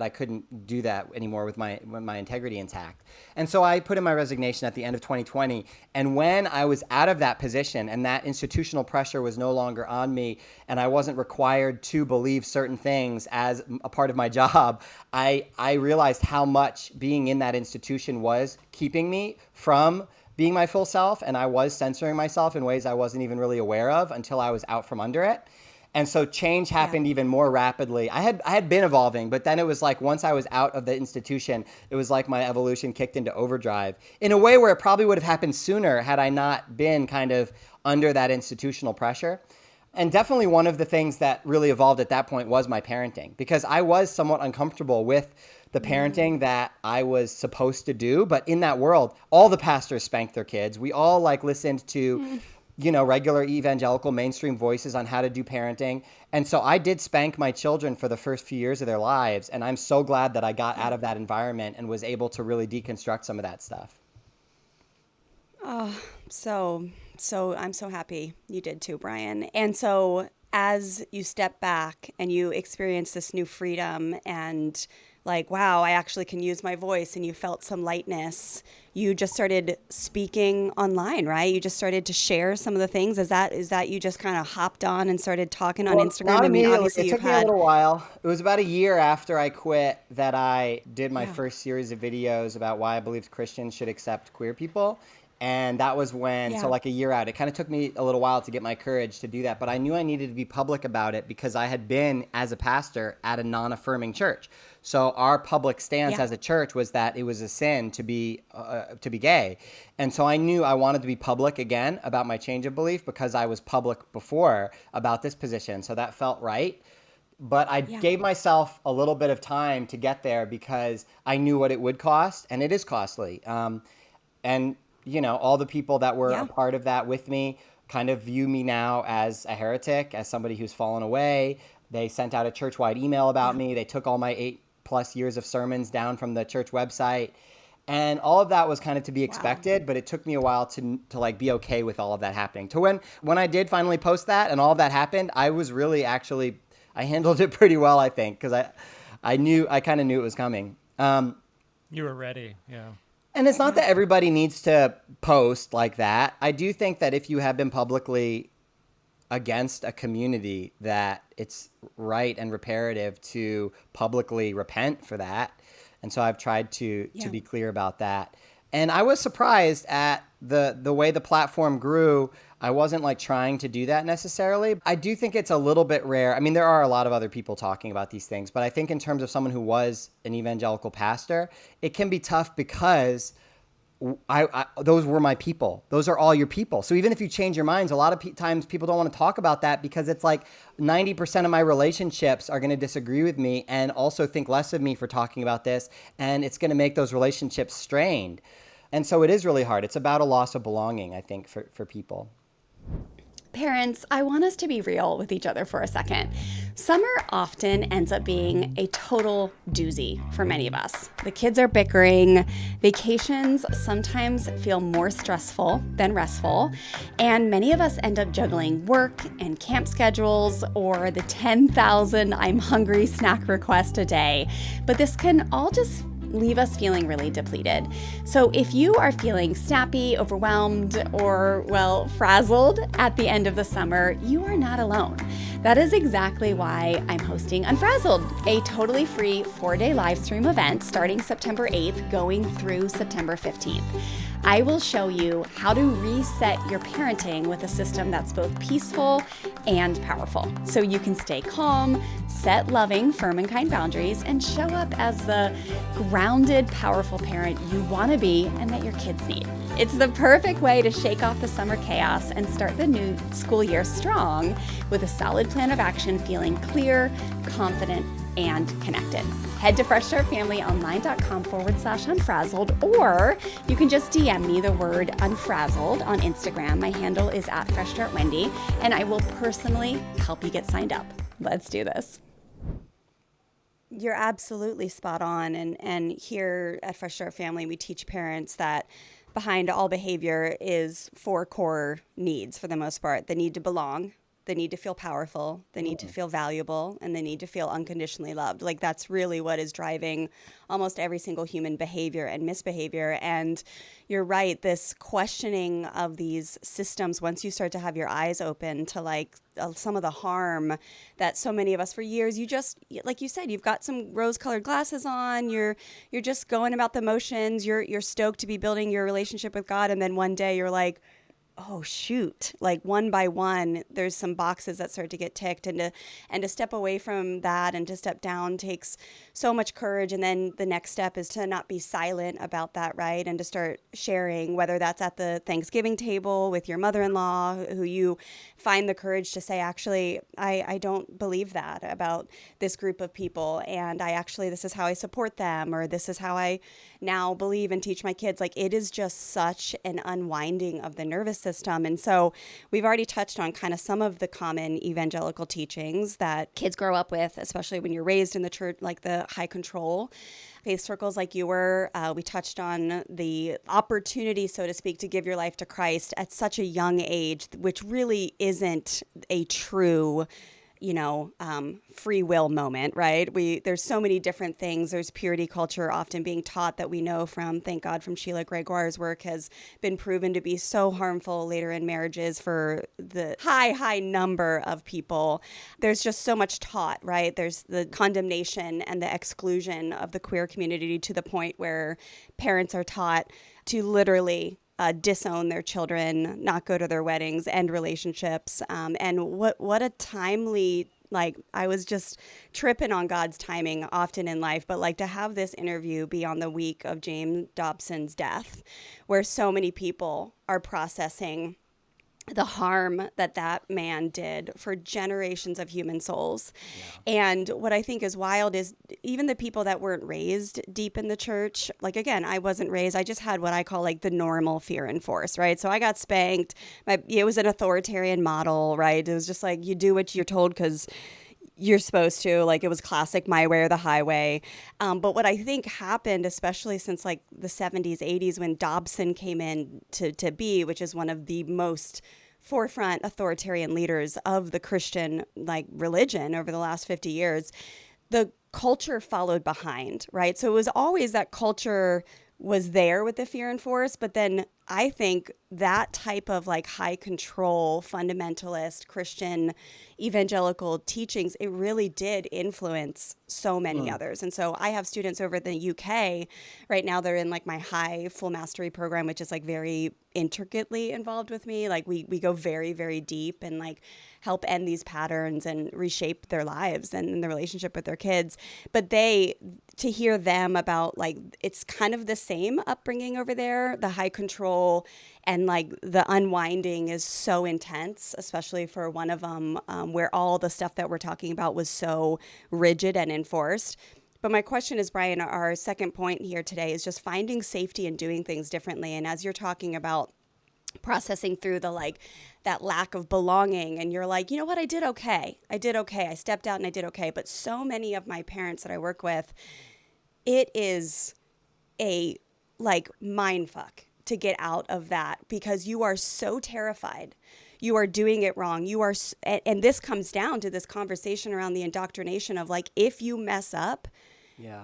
[SPEAKER 1] I couldn't do that anymore with my integrity intact. And so I put in my resignation at the end of 2020. And when I was out of that position and that institutional pressure was no longer on me and I wasn't required to believe certain things as a part of my job, I realized how much being in that institution was keeping me from being my full self. And I was censoring myself in ways I wasn't even really aware of until I was out from under it. And so change happened even more rapidly. I had been evolving, but then it was like once I was out of the institution, it was like my evolution kicked into overdrive in a way where it probably would have happened sooner had I not been kind of under that institutional pressure. And definitely one of the things that really evolved at that point was my parenting, because I was somewhat uncomfortable with the parenting that I was supposed to do. But in that world, all the pastors spanked their kids. We all listened to regular evangelical mainstream voices on how to do parenting. And so I did spank my children for the first few years of their lives. And I'm so glad that I got out of that environment and was able to really deconstruct some of that stuff.
[SPEAKER 2] Oh, so I'm so happy you did too, Brian. And so as you step back and you experience this new freedom and like, wow, I actually can use my voice, and you felt some lightness, you just started speaking online, right? You just started to share some of the things. Is that you just kind of hopped on and started talking on Instagram?
[SPEAKER 1] Not immediately. It took me a little while. It was about a year after I quit that I did my first series of videos about why I believed Christians should accept queer people. And that was when, so like a year out, it kind of took me a little while to get my courage to do that. But I knew I needed to be public about it because I had been, as a pastor, at a non-affirming church. So our public stance as a church was that it was a sin to be gay. And so I knew I wanted to be public again about my change of belief because I was public before about this position. So that felt right. But I gave myself a little bit of time to get there because I knew what it would cost, and it is costly. And all the people that were a part of that with me kind of view me now as a heretic, as somebody who's fallen away. They sent out a church-wide email about me. They took all my 8+ years of sermons down from the church website. And all of that was kind of to be expected, but it took me a while to be okay with all of that happening. To when I did finally post that and all of that happened, I was really I handled it pretty well, I think, because I kind of knew it was coming.
[SPEAKER 3] You were ready, yeah.
[SPEAKER 1] And it's not that everybody needs to post like that. I do think that if you have been publicly against a community, that it's right and reparative to publicly repent for that. And so I've tried to be clear about that. And I was surprised at the way the platform grew. I wasn't trying to do that necessarily. I do think it's a little bit rare. I mean, there are a lot of other people talking about these things, but I think in terms of someone who was an evangelical pastor, it can be tough because those were my people. Those are all your people. So even if you change your minds, a lot of times people don't want to talk about that because it's 90% of my relationships are going to disagree with me and also think less of me for talking about this. And it's going to make those relationships strained. And so it is really hard. It's about a loss of belonging, I think, for people.
[SPEAKER 2] Parents, I want us to be real with each other for a second. Summer often ends up being a total doozy for many of us. The kids are bickering, vacations sometimes feel more stressful than restful, and many of us end up juggling work and camp schedules or the 10,000 I'm hungry snack request a day. But this can all just leave us feeling really depleted. So if you are feeling snappy, overwhelmed, or, frazzled at the end of the summer, you are not alone. That is exactly why I'm hosting Unfrazzled, a totally free 4-day live stream event starting September 8th, going through September 15th. I will show you how to reset your parenting with a system that's both peaceful and powerful, so you can stay calm, set loving, firm, and kind boundaries, and show up as the grounded, powerful parent you want to be and that your kids need. It's the perfect way to shake off the summer chaos and start the new school year strong with a solid plan of action, feeling clear, confident, and connected. Head to freshstartfamilyonline.com/unfrazzled, or you can just DM me the word unfrazzled on Instagram. My handle is @freshstartwendy, and I will personally help you get signed up. Let's do this. You're absolutely spot on. And here at Fresh Start Family, we teach parents that behind all behavior is 4 core needs for the most part. The need to belong, the need to feel powerful, the need to feel valuable, and the need to feel unconditionally loved. Like, that's really what is driving almost every single human behavior and misbehavior. And you're right, this questioning of these systems, once you start to have your eyes open to like some of the harm that so many of us for years, you just, like you said, you've got some rose-colored glasses on, you're just going about the motions, you're stoked to be building your relationship with God, and then one day you're like, oh shoot, like one by one there's some boxes that start to get ticked, and to step away from that and to step down takes so much courage. And then the next step is to not be silent about that, right? And to start sharing, whether that's at the Thanksgiving table with your mother-in-law, who you find the courage to say, actually, I don't believe that about this group of people, and this is how I support them, or this is how I now believe and teach my kids. Like, it is just such an unwinding of the nervous system. And so we've already touched on kind of some of the common evangelical teachings that kids grow up with, especially when you're raised in the church, like the high control faith circles like you were. We touched on the opportunity, so to speak, to give your life to Christ at such a young age, which really isn't a true free will moment, right? There's so many different things. There's purity culture often being taught that we know from, thank God, from Sheila Gregoire's work, has been proven to be so harmful later in marriages for the high number of people. There's just so much taught, right? There's the condemnation and the exclusion of the queer community to the point where parents are taught to literally disown their children, not go to their weddings, end relationships. And what a timely, like, I was just tripping on God's timing often in life, but like to have this interview be on the week of James Dobson's death, where so many people are processing the harm that man did for generations of human souls. Yeah. And what I think is wild is even the people that weren't raised deep in the church, like, again, I wasn't raised, I just had what I call like the normal fear and force, right? So I got spanked. It was an authoritarian model, right? It was just like, you do what you're told because you're supposed to. Like, it was classic my way or the highway. But what I think happened, especially since like the 70s, 80s, when Dobson came in to be, which is one of the most forefront authoritarian leaders of the Christian like religion over the last 50 years, the culture followed behind, right? So it was always that culture was there with the fear and force, but then I think that type of like high control, fundamentalist, Christian, evangelical teachings, it really did influence so many others. And so I have students over in the UK right now. They're in like my high full mastery program, which is like very intricately involved with me. Like we go very, very deep and like help end these patterns and reshape their lives and the relationship with their kids. But to hear them about like, it's kind of the same upbringing over there, the high control and like the unwinding is so intense, especially for one of them, where all the stuff that we're talking about was so rigid and enforced. But my question is, Brian, our second point here today is just finding safety and doing things differently. And as you're talking about processing through the like that lack of belonging, and you're like, you know what, I did okay. I stepped out and I did okay. But so many of my parents that I work with, it is a like mind fuck to get out of that, because you are so terrified. You are doing it wrong. And this comes down to this conversation around the indoctrination of like, if you mess up,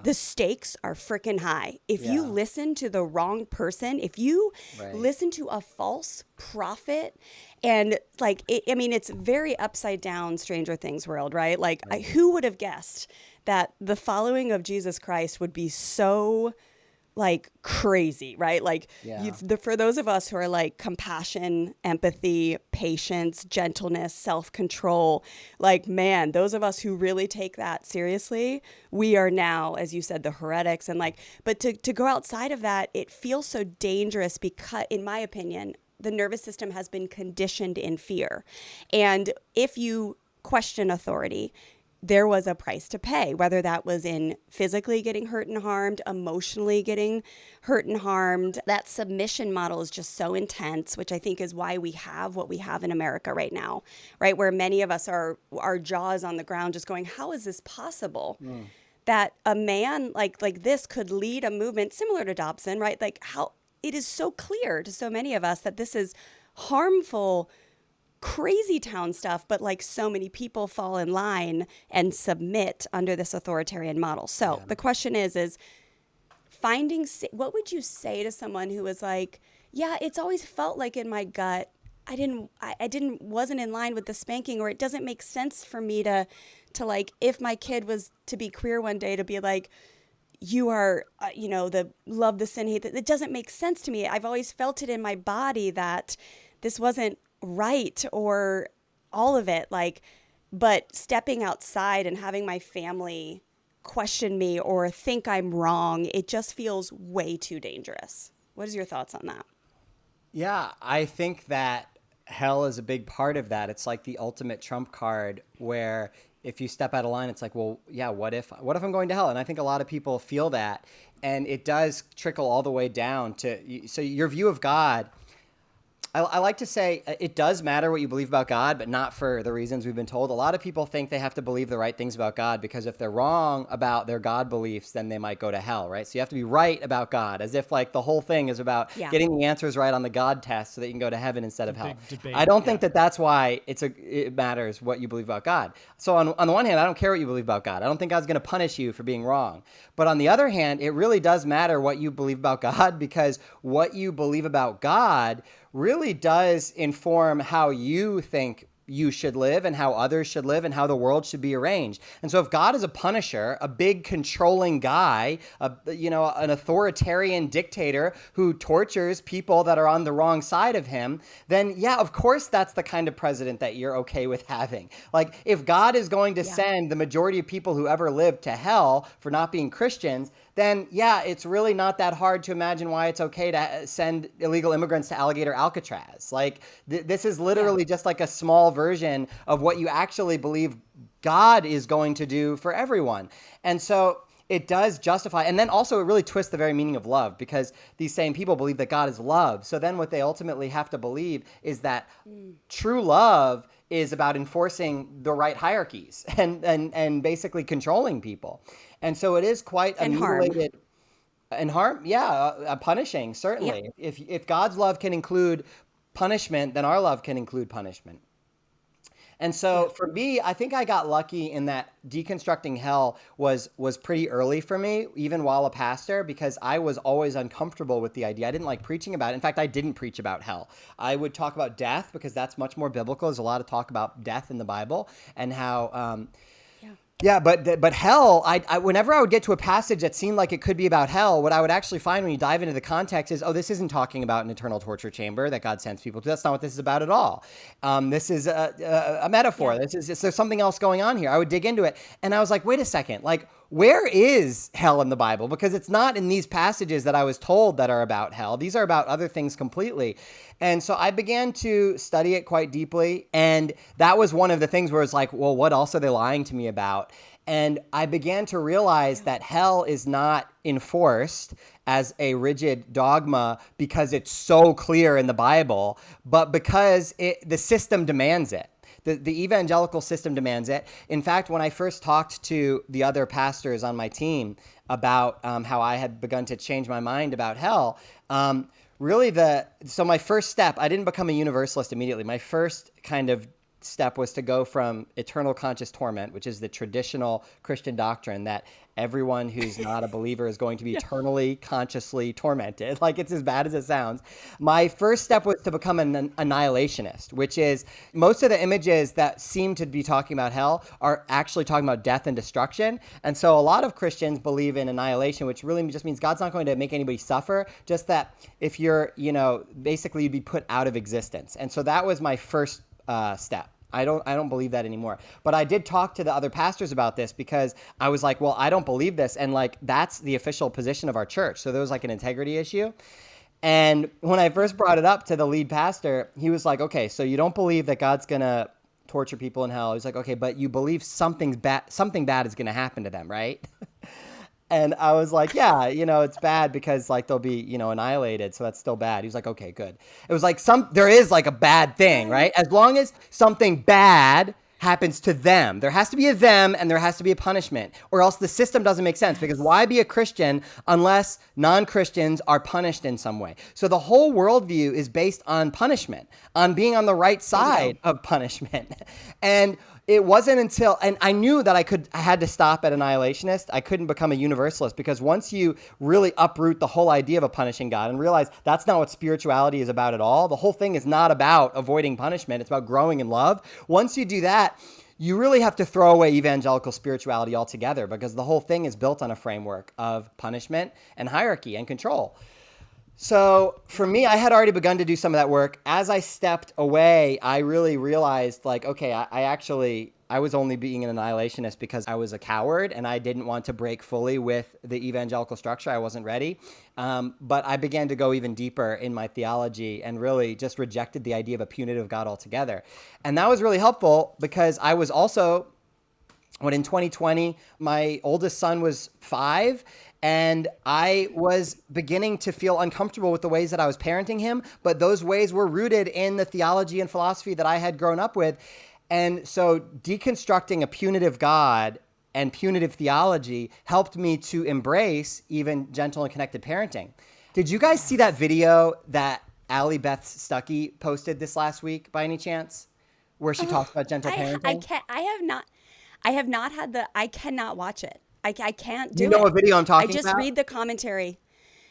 [SPEAKER 2] the stakes are freaking high. If you listen to the wrong person, if you listen to a false prophet, and like, it's very upside down Stranger Things world, right? Like, who would have guessed that the following of Jesus Christ would be so
[SPEAKER 4] like crazy, right? Like
[SPEAKER 1] Yeah.
[SPEAKER 4] for those of us who are like compassion, empathy, patience, gentleness, self-control, like, man, those of us who really take that seriously, we are now, as you said, the heretics. And like, but to go outside of that, it feels so dangerous because, in my opinion, the nervous system has been conditioned in fear. And if you question authority, there was a price to pay, whether that was in physically getting hurt and harmed, emotionally getting hurt and harmed. That submission model is just so intense, which I think is why we have what we have in America right now, right? Where many of us are, our jaws on the ground just going, how is this possible? That a man like this could lead a movement similar to Dobson, right? Like, how it is so clear to so many of us that this is harmful, crazy town stuff, but like so many people fall in line and submit under this authoritarian model. So the question is finding, what would you say to someone who was like, yeah, it's always felt like in my gut, I wasn't in line with the spanking, or it doesn't make sense for me to like, if my kid was to be queer one day, to be like, you are, the love, the sin, hate, it doesn't make sense to me. I've always felt it in my body that this wasn't right, or all of it, like, but stepping outside and having my family question me or think I'm wrong, it just feels way too dangerous. What is your thoughts on that?
[SPEAKER 1] Yeah, I think that hell is a big part of that. It's like the ultimate trump card, where if you step out of line, it's like, well, yeah, what if I'm going to hell? And I think a lot of people feel that, and it does trickle all the way down to, so your view of God. I like to say it does matter what you believe about God, but not for the reasons we've been told. A lot of people think they have to believe the right things about God, because if they're wrong about their God beliefs, then they might go to hell, right? So you have to be right about God, as if like the whole thing is about getting the answers right on the God test so that you can go to heaven instead of hell.
[SPEAKER 3] Debate,
[SPEAKER 1] I don't think that that's why it matters what you believe about God. So on the one hand, I don't care what you believe about God. I don't think God's going to punish you for being wrong. But on the other hand, it really does matter what you believe about God, because what you believe about God really does inform how you think you should live and how others should live and how the world should be arranged. And so if God is a punisher, a big controlling guy, an authoritarian dictator who tortures people that are on the wrong side of him, then yeah, of course that's the kind of president that you're okay with having. Like, if God is going to send the majority of people who ever lived to hell for not being Christians, then yeah, it's really not that hard to imagine why it's okay to send illegal immigrants to Alligator Alcatraz. Like, this is literally just like a small version of what you actually believe God is going to do for everyone. And so it does justify, and then also it really twists the very meaning of love, because these same people believe that God is love. So then what they ultimately have to believe is that true love is about enforcing the right hierarchies and basically controlling people. And so it is quite a mutilated and harm. Yeah, punishing, certainly. Yeah. If God's love can include punishment, then our love can include punishment. And so for me, I think I got lucky in that deconstructing hell was pretty early for me, even while a pastor, because I was always uncomfortable with the idea. I didn't like preaching about it. In fact, I didn't preach about hell. I would talk about death, because that's much more biblical. There's a lot of talk about death in the Bible, and how but hell, I whenever I would get to a passage that seemed like it could be about hell, what I would actually find when you dive into the context is, this isn't talking about an eternal torture chamber that God sends people to. That's not what this is about at all. This is a metaphor. Yeah. There's something else going on here. I would dig into it, and I was like, wait a second, like, where is hell in the Bible? Because it's not in these passages that I was told that are about hell. These are about other things completely. And so I began to study it quite deeply. And that was one of the things where it's like, well, what else are they lying to me about? And I began to realize that hell is not enforced as a rigid dogma because it's so clear in the Bible, but because the system demands it. The evangelical system demands it. In fact, when I first talked to the other pastors on my team about how I had begun to change my mind about hell, so my first step, I didn't become a universalist immediately. My first kind of step was to go from eternal conscious torment, which is the traditional Christian doctrine that everyone who's not a believer is going to be eternally consciously tormented. Like, it's as bad as it sounds. My first step was to become an annihilationist, which is most of the images that seem to be talking about hell are actually talking about death and destruction. And so a lot of Christians believe in annihilation, which really just means God's not going to make anybody suffer, just that if you're, basically you'd be put out of existence. And so that was my first step. I don't believe that anymore. But I did talk to the other pastors about this because I was like, well, I don't believe this. And like, that's the official position of our church. So there was like an integrity issue. And when I first brought it up to the lead pastor, he was like, okay, so you don't believe that God's going to torture people in hell. He's like, okay, but you believe something bad is going to happen to them, right? And I was like, yeah, it's bad because like they'll be, annihilated. So that's still bad. He was like, okay, good. It was like there is like a bad thing, right? As long as something bad happens to them, there has to be a them and there has to be a punishment, or else the system doesn't make sense, because why be a Christian unless non-Christians are punished in some way? So the whole worldview is based on punishment, on being on the right side of punishment. And it wasn't until, and I knew that I had to stop at annihilationist. I couldn't become a universalist, because once you really uproot the whole idea of a punishing God and realize that's not what spirituality is about at all, the whole thing is not about avoiding punishment. It's about growing in love. Once you do that, you really have to throw away evangelical spirituality altogether, because the whole thing is built on a framework of punishment and hierarchy and control. So for me, I had already begun to do some of that work. As I stepped away, I really realized like, okay, I was only being an annihilationist because I was a coward and I didn't want to break fully with the evangelical structure. I wasn't ready. But I began to go even deeper in my theology and really just rejected the idea of a punitive God altogether. And that was really helpful, because I was also, when in 2020, my oldest son was 5, and I was beginning to feel uncomfortable with the ways that I was parenting him, but those ways were rooted in the theology and philosophy that I had grown up with. And so deconstructing a punitive God and punitive theology helped me to embrace even gentle and connected parenting. Did you guys see that video that Allie Beth Stuckey posted this last week by any chance, where she talks about gentle parenting?
[SPEAKER 4] I cannot watch it. I can't do it.
[SPEAKER 1] You know what video I'm talking
[SPEAKER 4] about? I just
[SPEAKER 1] about?
[SPEAKER 4] read the commentary.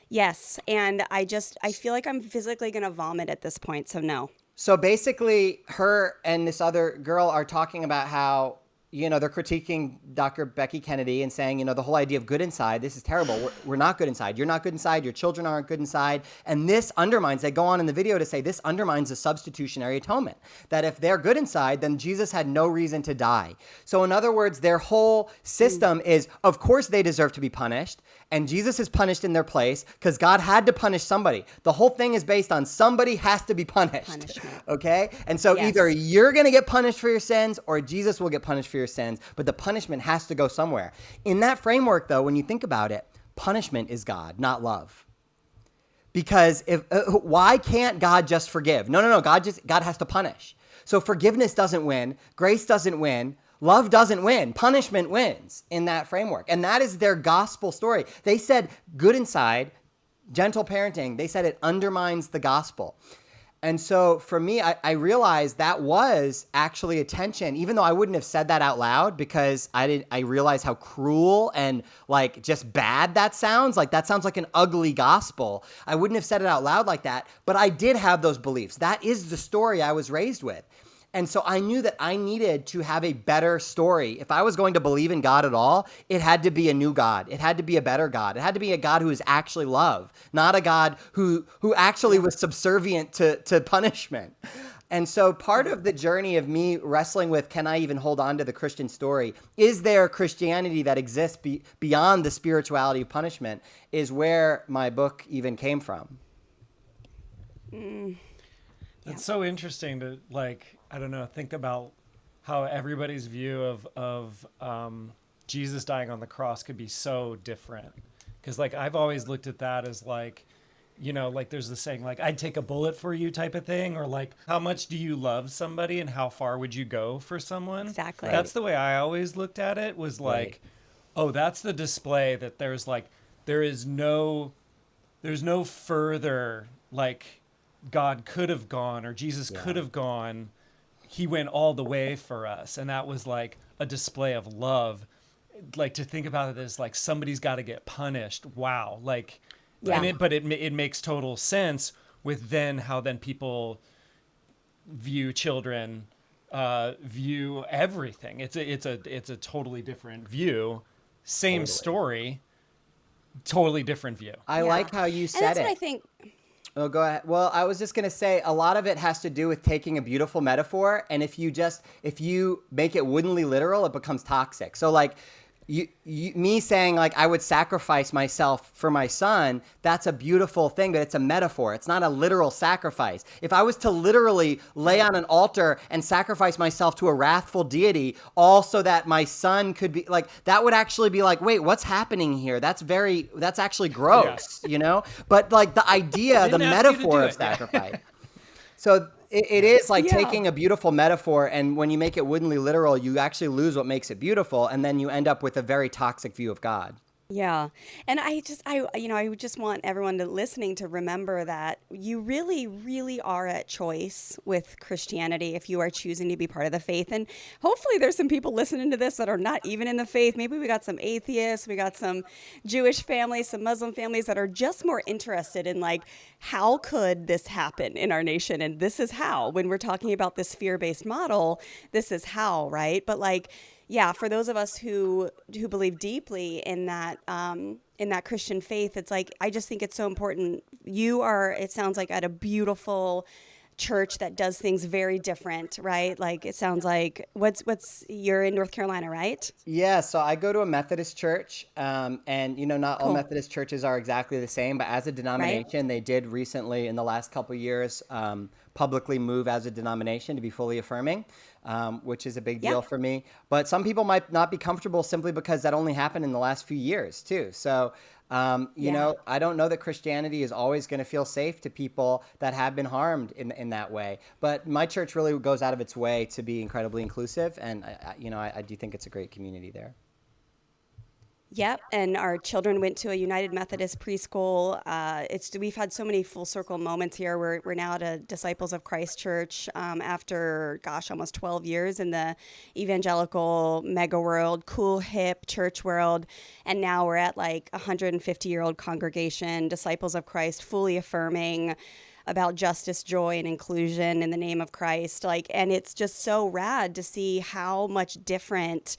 [SPEAKER 4] Yes. And I feel like I'm physically going to vomit at this point. So no.
[SPEAKER 1] So basically her and this other girl are talking about how, they're critiquing Dr. Becky Kennedy and saying, the whole idea of good inside, this is terrible. We're not good inside. You're not good inside. Your children aren't good inside. And this undermines, they go on in the video to say, this undermines the substitutionary atonement, that if they're good inside, then Jesus had no reason to die. So in other words, their whole system is, of course they deserve to be punished, and Jesus is punished in their place because God had to punish somebody. The whole thing is based on somebody has to be punished. Punishment. Okay? And so either you're going to get punished for your sins or Jesus will get punished for your sins, but the punishment has to go somewhere. In that framework, though, when you think about it, punishment is God, not love. Because why can't God just forgive? No. God has to punish. So forgiveness doesn't win. Grace doesn't win. Love doesn't win. Punishment wins in that framework. And that is their gospel story. They said good inside, gentle parenting, they said it undermines the gospel. And so for me, I realized that was actually a tension, even though I wouldn't have said that out loud, because I realized how cruel and like just bad that sounds. Like that sounds like an ugly gospel. I wouldn't have said it out loud like that, but I did have those beliefs. That is the story I was raised with. And so I knew that I needed to have a better story. If I was going to believe in God at all, it had to be a new God. It had to be a better God. It had to be a God who is actually love, not a God who actually was subservient to punishment. And so part of the journey of me wrestling with, can I even hold on to the Christian story? Is there Christianity that exists beyond the spirituality of punishment, is where my book even came from.
[SPEAKER 3] It's so interesting to think about how everybody's view of Jesus dying on the cross could be so different. Because I've always looked at that as there's the saying, I'd take a bullet for you type of thing, or how much do you love somebody and how far would you go for someone?
[SPEAKER 4] Exactly.
[SPEAKER 3] That's the way I always looked at it, was oh, that's the display that there's there's no further God could have gone or Jesus could have gone he went all the way for us. And that was like a display of love. Like to think about it as like somebody's got to get punished. Wow. Like,
[SPEAKER 4] Yeah.
[SPEAKER 3] but it makes total sense with how people view children, view everything. It's a totally different view. Same story, totally different view.
[SPEAKER 1] I like how you
[SPEAKER 4] And
[SPEAKER 1] said
[SPEAKER 4] that's
[SPEAKER 1] it.
[SPEAKER 4] what I think.
[SPEAKER 1] Oh, go ahead. Well, I was just going to say a lot of it has to do with taking a beautiful metaphor. And if you make it woodenly literal, it becomes toxic. So like me saying like I would sacrifice myself for my son, that's a beautiful thing, but it's a metaphor. It's not a literal sacrifice. If I was to literally lay on an altar and sacrifice myself to a wrathful deity, all so that my son could be like, that would actually be like, wait, what's happening here? That's actually gross, you know? But like the idea, the
[SPEAKER 3] Didn't ask you to
[SPEAKER 1] metaphor
[SPEAKER 3] do
[SPEAKER 1] of
[SPEAKER 3] it.
[SPEAKER 1] sacrifice. So it is like
[SPEAKER 4] Yeah.
[SPEAKER 1] taking a beautiful metaphor, and when you make it woodenly literal, you actually lose what makes it beautiful, and then you end up with a very toxic view of God.
[SPEAKER 4] Yeah. And I would just want everyone listening to remember that you really, really are at choice with Christianity if you are choosing to be part of the faith. And hopefully there's some people listening to this that are not even in the faith. Maybe we got some atheists, we got some Jewish families, some Muslim families that are just more interested in like, how could this happen in our nation? And this is how, when we're talking about this fear-based model, this is how, right? But like, yeah, for those of us who believe deeply in that Christian faith, it's like I just think it's so important. You are, it sounds like, at a beautiful church that does things very different, right? Like it sounds like you're in North Carolina, right?
[SPEAKER 1] Yeah, so I go to a Methodist church, and not all
[SPEAKER 4] Cool.
[SPEAKER 1] Methodist churches are exactly the same, but as a denomination, they did recently, in the last couple of years, publicly move as a denomination to be fully affirming, which is a big deal for me. But some people might not be comfortable simply because that only happened in the last few years too. So, I don't know that Christianity is always going to feel safe to people that have been harmed in that way. But my church really goes out of its way to be incredibly inclusive, and I do think it's a great community there.
[SPEAKER 4] Yep, and our children went to a United Methodist preschool. We've had so many full circle moments here. We're now at a Disciples of Christ church after almost 12 years in the evangelical mega world, cool hip church world, and now we're at like a 150-year-old congregation, Disciples of Christ, fully affirming about justice, joy, and inclusion in the name of Christ. And it's just so rad to see how much different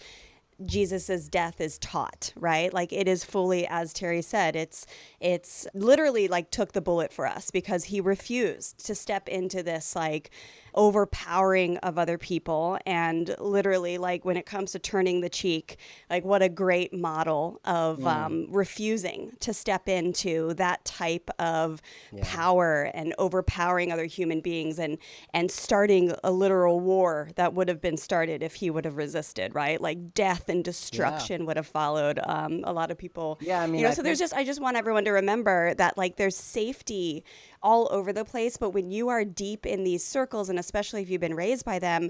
[SPEAKER 4] Jesus's death is taught, right? Like it is fully, as Terry said, it's literally like took the bullet for us because he refused to step into this like overpowering of other people. And literally, like when it comes to turning the cheek, like what a great model of refusing to step into that type of power and overpowering other human beings and starting a literal war that would have been started if he would have resisted, right? Like death and destruction would have followed. A lot of people, I just want everyone to remember that like there's safety all over the place, but when you are deep in these circles, and especially if you've been raised by them,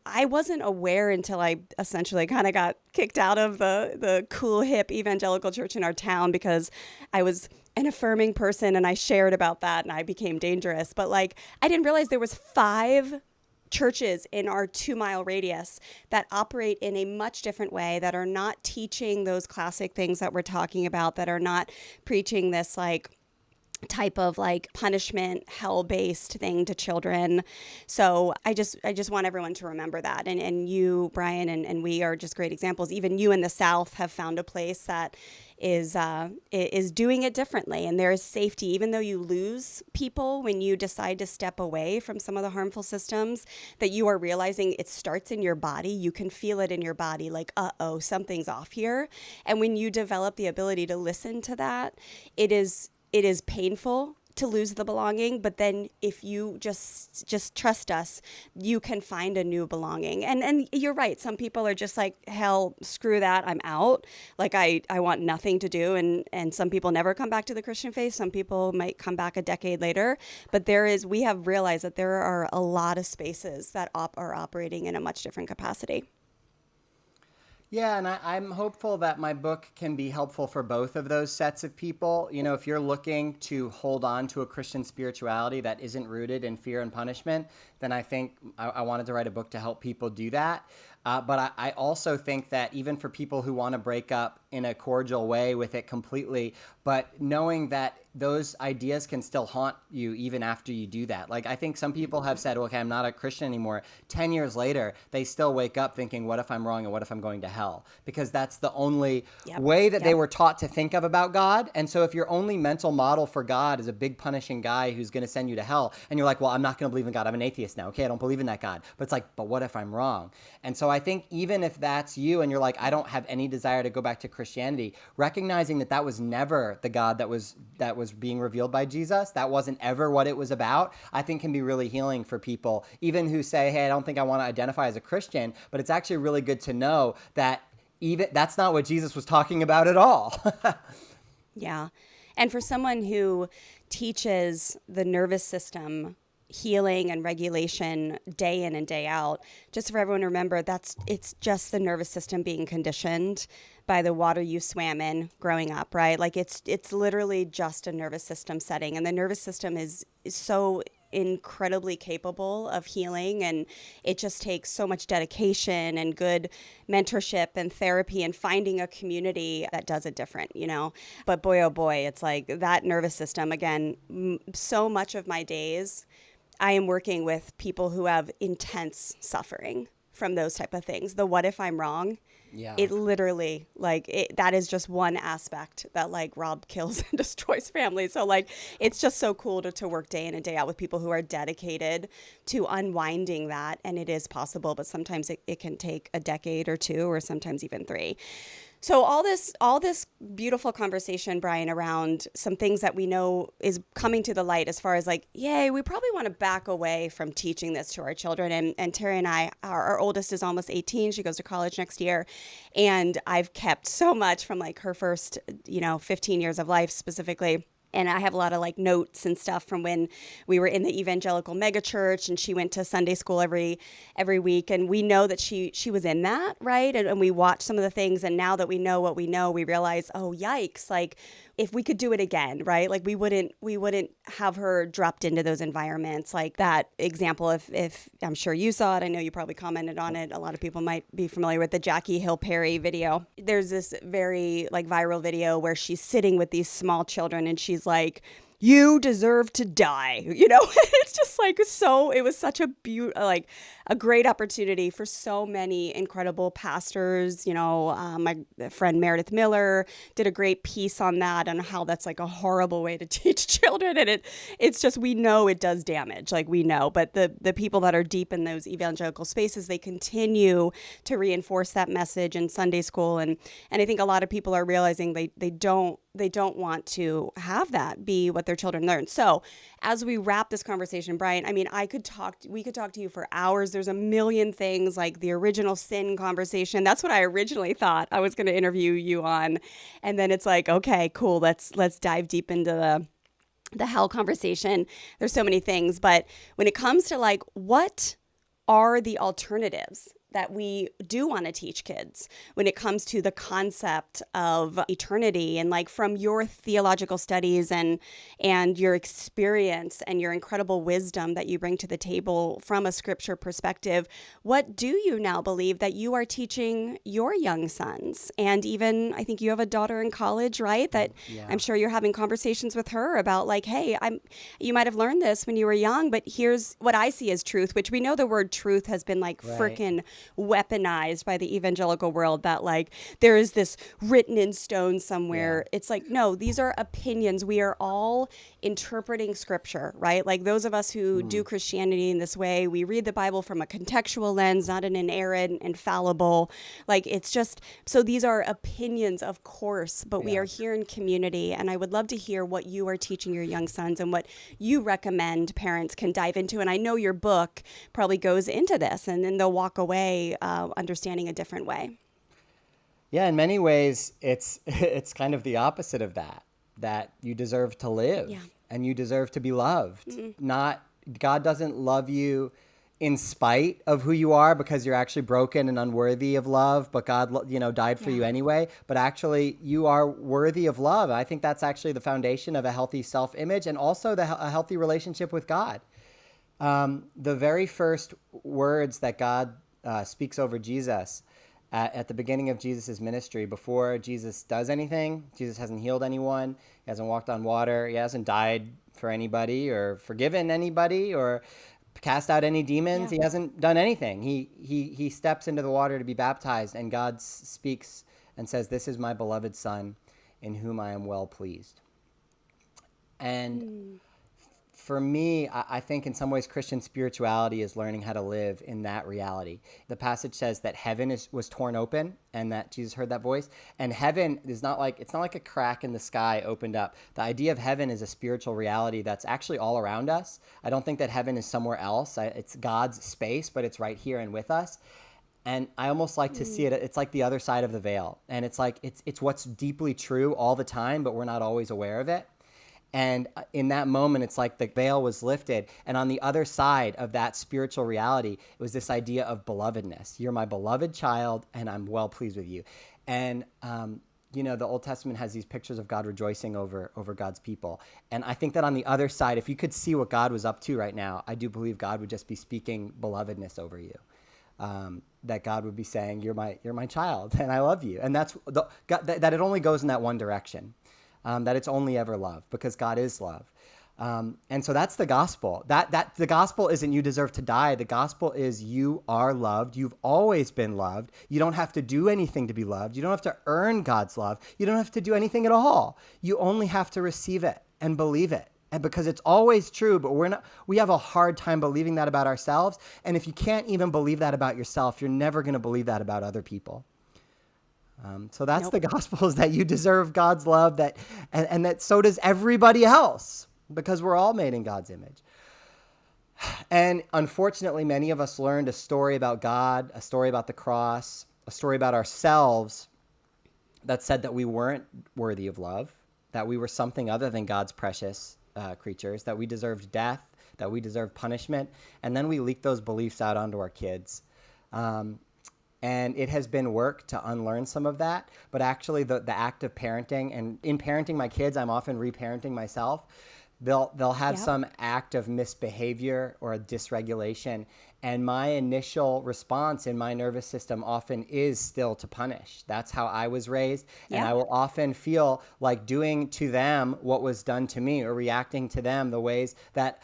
[SPEAKER 4] I wasn't aware until I essentially kind of got kicked out of the cool hip evangelical church in our town because I was an affirming person and I shared about that and I became dangerous. But like I didn't realize there was 5 churches in our 2-mile radius that operate in a much different way, that are not teaching those classic things that we're talking about, that are not preaching this like type of like punishment, hell-based thing to children. So I just want everyone to remember that. And you, Brian, and we are just great examples. Even you in the South have found a place that is doing it differently. And there is safety, even though you lose people when you decide to step away from some of the harmful systems, that you are realizing it starts in your body. You can feel it in your body, like, something's off here. And when you develop the ability to listen to that, it is painful to lose the belonging, but then if you just trust us, you can find a new belonging. And you're right, some people are just like, hell, screw that, I'm out. Like I want nothing to do, and some people never come back to the Christian faith. Some people might come back a decade later, but we have realized that there are a lot of spaces that are operating in a much different capacity.
[SPEAKER 1] Yeah, and I'm hopeful that my book can be helpful for both of those sets of people. You know, if you're looking to hold on to a Christian spirituality that isn't rooted in fear and punishment, then I think I wanted to write a book to help people do that. But I also think that even for people who want to break up in a cordial way with it completely, but knowing that those ideas can still haunt you even after you do that. Like, I think some people have said, okay, I'm not a Christian anymore. 10 years later, they still wake up thinking, what if I'm wrong and what if I'm going to hell? Because that's the only way that they were taught to think of about God. And so if your only mental model for God is a big punishing guy who's going to send you to hell, and you're like, well, I'm not going to believe in God. I'm an atheist now. Okay, I don't believe in that God. But it's like, but what if I'm wrong? And so I think even if that's you and you're like, I don't have any desire to go back to Christianity, recognizing that that was never the God that was being revealed by Jesus, that wasn't ever what it was about, I think can be really healing for people, even who say, hey, I don't think I want to identify as a Christian, but it's actually really good to know that even that's not what Jesus was talking about at all.
[SPEAKER 4] Yeah. And for someone who teaches the nervous system healing and regulation day in and day out, just for everyone to remember, it's just the nervous system being conditioned by the water you swam in growing up, right? Like it's literally just a nervous system setting, and the nervous system is so incredibly capable of healing, and it just takes so much dedication and good mentorship and therapy and finding a community that does it different, you know. But boy, oh boy, it's like that nervous system, again, so much of my days I am working with people who have intense suffering from those type of things. The what if I'm wrong? Yeah. It literally, that is just one aspect that Rob kills and destroys families. So it's just so cool to work day in and day out with people who are dedicated to unwinding that. And it is possible, but sometimes it can take a decade or two, or sometimes even 3. So all this beautiful conversation, Brian, around some things that we know is coming to the light as far as yay, we probably want to back away from teaching this to our children. And Terry and I, our oldest is almost 18. She goes to college next year. And I've kept so much from her first, 15 years of life specifically. And I have a lot of notes and stuff from when we were in the evangelical megachurch, and she went to Sunday school every week. And we know that she was in that, right? And we watched some of the things. And now that we know what we know, we realize, oh, yikes, if we could do it again, right? We wouldn't have her dropped into those environments. Like that example, if I'm sure you saw it, I know you probably commented on it. A lot of people might be familiar with the Jackie Hill Perry video. There's this very viral video where she's sitting with these small children, and she's like, you deserve to die. It's just so, it was such a great opportunity for so many incredible pastors. My friend Meredith Miller did a great piece on that, and how that's a horrible way to teach children. And it's just, we know it does damage, we know, but the people that are deep in those evangelical spaces, they continue to reinforce that message in Sunday school. And I think a lot of people are realizing they don't want to have that be what their children learn. So as we wrap this conversation, Brian, I mean, we could talk to you for hours. There's a million things, like the original sin conversation. That's what I originally thought I was going to interview you on. And then it's okay, cool. Let's dive deep into the hell conversation. There's so many things, but when it comes to what are the alternatives that we do want to teach kids when it comes to the concept of eternity, and from your theological studies and your experience and your incredible wisdom that you bring to the table from a scripture perspective, what do you now believe that you are teaching your young sons? And even, I think you have a daughter in college, right? That I'm sure you're having conversations with her about hey, you might have learned this when you were young, but here's what I see as truth, which we know the word truth has been frickin' weaponized by the evangelical world, that there is this written in stone somewhere. It's no, these are opinions. We are all interpreting scripture, right? Those of us who do Christianity in this way, we read the Bible from a contextual lens, not an inerrant, infallible. It's just, so these are opinions, of course, but we are here in community. And I would love to hear what you are teaching your young sons and what you recommend parents can dive into. And I know your book probably goes into this, and then they'll walk away understanding a different way.
[SPEAKER 1] Yeah, in many ways, it's kind of the opposite of that you deserve to live and you deserve to be loved. Not, God doesn't love you in spite of who you are because you're actually broken and unworthy of love, but God, died for you anyway. But actually, you are worthy of love. I think that's actually the foundation of a healthy self-image and also a healthy relationship with God. The very first words that God speaks over Jesus at the beginning of Jesus' ministry, before Jesus does anything, Jesus hasn't healed anyone, he hasn't walked on water, he hasn't died for anybody or forgiven anybody or cast out any demons.
[SPEAKER 4] Yeah.
[SPEAKER 1] He hasn't done anything. He steps into the water to be baptized, and God speaks and says, "This is my beloved Son, in whom I am well pleased." And for me, I think in some ways Christian spirituality is learning how to live in that reality. The passage says that heaven was torn open and that Jesus heard that voice. And heaven is it's not like a crack in the sky opened up. The idea of heaven is a spiritual reality that's actually all around us. I don't think that heaven is somewhere else. It's God's space, but it's right here and with us. And I almost like to see it. It's like the other side of the veil. And it's like it's what's deeply true all the time, but we're not always aware of it. And in that moment, it's like the veil was lifted. And on the other side of that spiritual reality, it was this idea of belovedness. You're my beloved child, and I'm well pleased with you. And, the Old Testament has these pictures of God rejoicing over God's people. And I think that on the other side, if you could see what God was up to right now, I do believe God would just be speaking belovedness over you. That God would be saying, you're my child, and I love you. And that's that it only goes in that one direction. That it's only ever love, because God is love. And so that's the gospel. That the gospel isn't you deserve to die. The gospel is you are loved. You've always been loved. You don't have to do anything to be loved. You don't have to earn God's love. You don't have to do anything at all. You only have to receive it and believe it. And because it's always true, but we have a hard time believing that about ourselves. And if you can't even believe that about yourself, you're never going to believe that about other people. So that's the gospel, is that you deserve God's love, and that so does everybody else, because we're all made in God's image. And unfortunately, many of us learned a story about God, a story about the cross, a story about ourselves that said that we weren't worthy of love, that we were something other than God's precious creatures, that we deserved death, that we deserved punishment. And then we leaked those beliefs out onto our kids. And it has been work to unlearn some of that. But actually, the act of parenting, and in parenting my kids, I'm often reparenting myself. They'll have some act of misbehavior or a dysregulation. And my initial response in my nervous system often is still to punish. That's how I was raised. And I will often feel like doing to them what was done to me, or reacting to them the ways that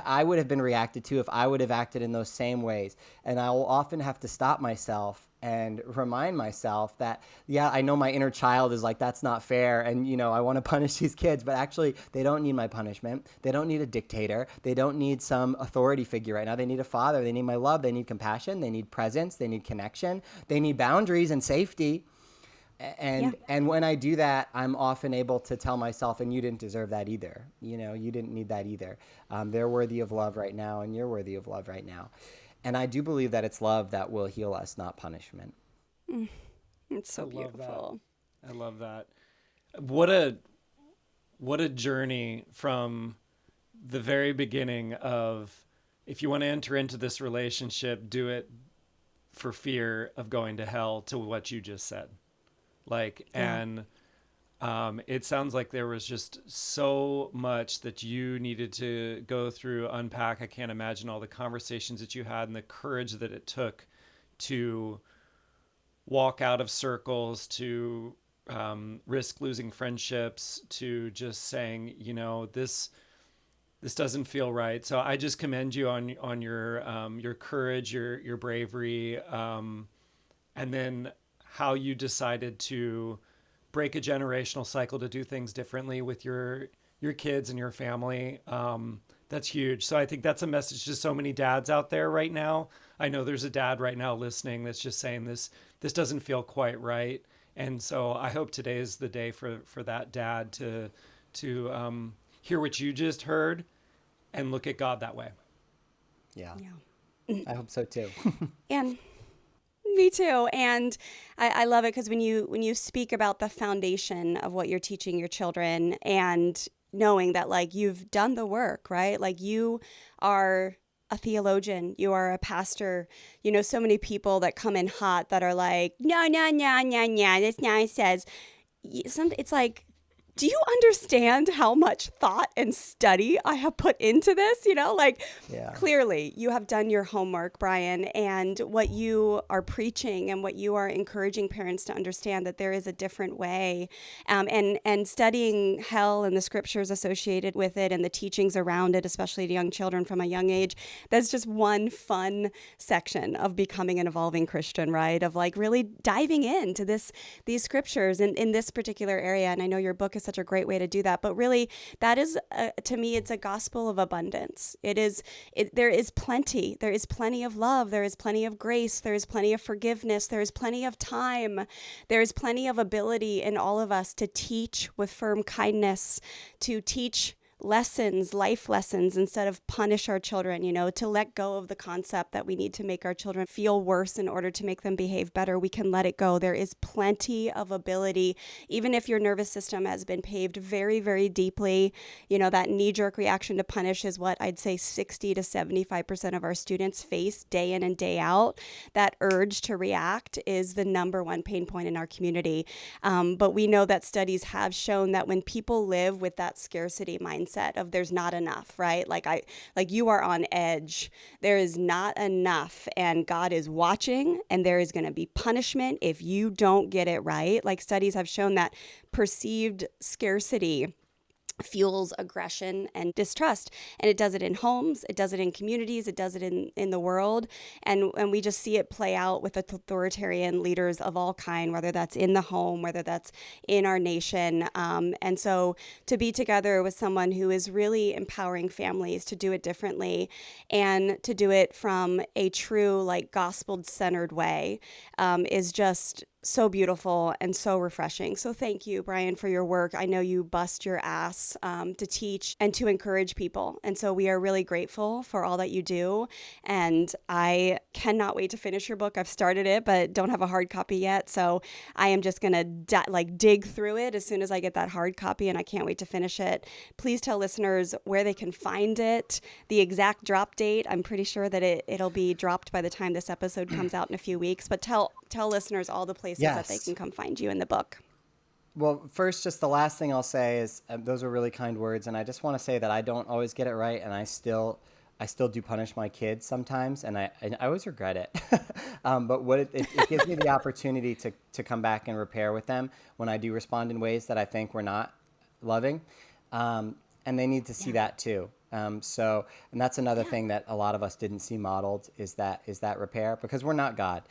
[SPEAKER 1] I would have been reacted to if I would have acted in those same ways. And I will often have to stop myself and remind myself that, I know my inner child is like, that's not fair. And, I want to punish these kids, but actually they don't need my punishment. They don't need a dictator. They don't need some authority figure right now. They need a father. They need my love. They need compassion. They need presence. They need connection. They need boundaries and safety. And when I do that, I'm often able to tell myself, and you didn't deserve that either. You didn't need that either. They're worthy of love right now, and you're worthy of love right now. And I do believe that it's love that will heal us, not punishment.
[SPEAKER 4] It's so beautiful.
[SPEAKER 3] I love that. What a journey from the very beginning of, if you want to enter into this relationship, do it for fear of going to hell, to what you just said. It sounds like there was just so much that you needed to go through, unpack. I can't imagine all the conversations that you had and the courage that it took to walk out of circles, to risk losing friendships, to just saying, this doesn't feel right. So I just commend you on your courage, your bravery, and then how you decided to break a generational cycle to do things differently with your kids and your family. That's huge. So I think that's a message to so many dads out there right now. I know there's a dad right now listening that's just saying this doesn't feel quite right. And so I hope today is the day for that dad to hear what you just heard and look at God that way.
[SPEAKER 1] Yeah. I hope so too.
[SPEAKER 4] And me too. And I love it, because when you speak about the foundation of what you're teaching your children, and knowing that you've done the work, right? You are a theologian, you are a pastor. You know, so many people that come in hot that are like, no, no, no, no, no, this nonsense. It's like, do you understand how much thought and study I have put into this? You know, like clearly you have done your homework, Brian, and what you are preaching and what you are encouraging parents to understand, that there is a different way, and studying hell and the scriptures associated with it and the teachings around it, especially to young children from a young age. That's just one fun section of becoming an evolving Christian, right? Of like really diving into these scriptures in this particular area. And I know your book is such a great way to do that, but really that is to me, it's a gospel of abundance. There is plenty of love, there is plenty of grace, there is plenty of forgiveness, there is plenty of time, there is plenty of ability in all of us to teach with firm kindness, to teach life lessons instead of punish our children, you know, to let go of the concept that we need to make our children feel worse in order to make them behave better. We can let it go. There is plenty of ability, even if your nervous system has been paved very, very deeply. You know, that knee-jerk reaction to punish is what I'd say 60 to 75% of our students face day in and day out. That urge to react is the number one pain point in our community. But we know that studies have shown that when people live with that scarcity mindset of there's not enough, right? Like you are on edge. There is not enough, and God is watching, and there is going to be punishment if you don't get it right. Like studies have shown that perceived scarcity fuels aggression and distrust. And it does it in homes, it does it in communities, it does it in the world. And we just see it play out with authoritarian leaders of all kind, whether that's in the home, whether that's in our nation. And so to be together with someone who is really empowering families to do it differently and to do it from a true, like, gospel-centered way is just so beautiful and so refreshing. So thank you, Brian, for your work. I know you bust your ass to teach and to encourage people. And so we are really grateful for all that you do. And I cannot wait to finish your book. I've started it, but don't have a hard copy yet. So I am just going to dig through it as soon as I get that hard copy, and I can't wait to finish it. Please tell listeners where they can find it, the exact drop date. I'm pretty sure that it'll be dropped by the time this episode comes out in a few weeks, but tell listeners all the places that they can come find you in the book.
[SPEAKER 1] Well, first, just the last thing I'll say is those are really kind words. And I just want to say that I don't always get it right. And I still do punish my kids sometimes. And I always regret it. But what it gives me the opportunity to come back and repair with them when I do respond in ways that I think we're not loving. And they need to see that too. And that's another thing that a lot of us didn't see modeled is that repair, because we're not God.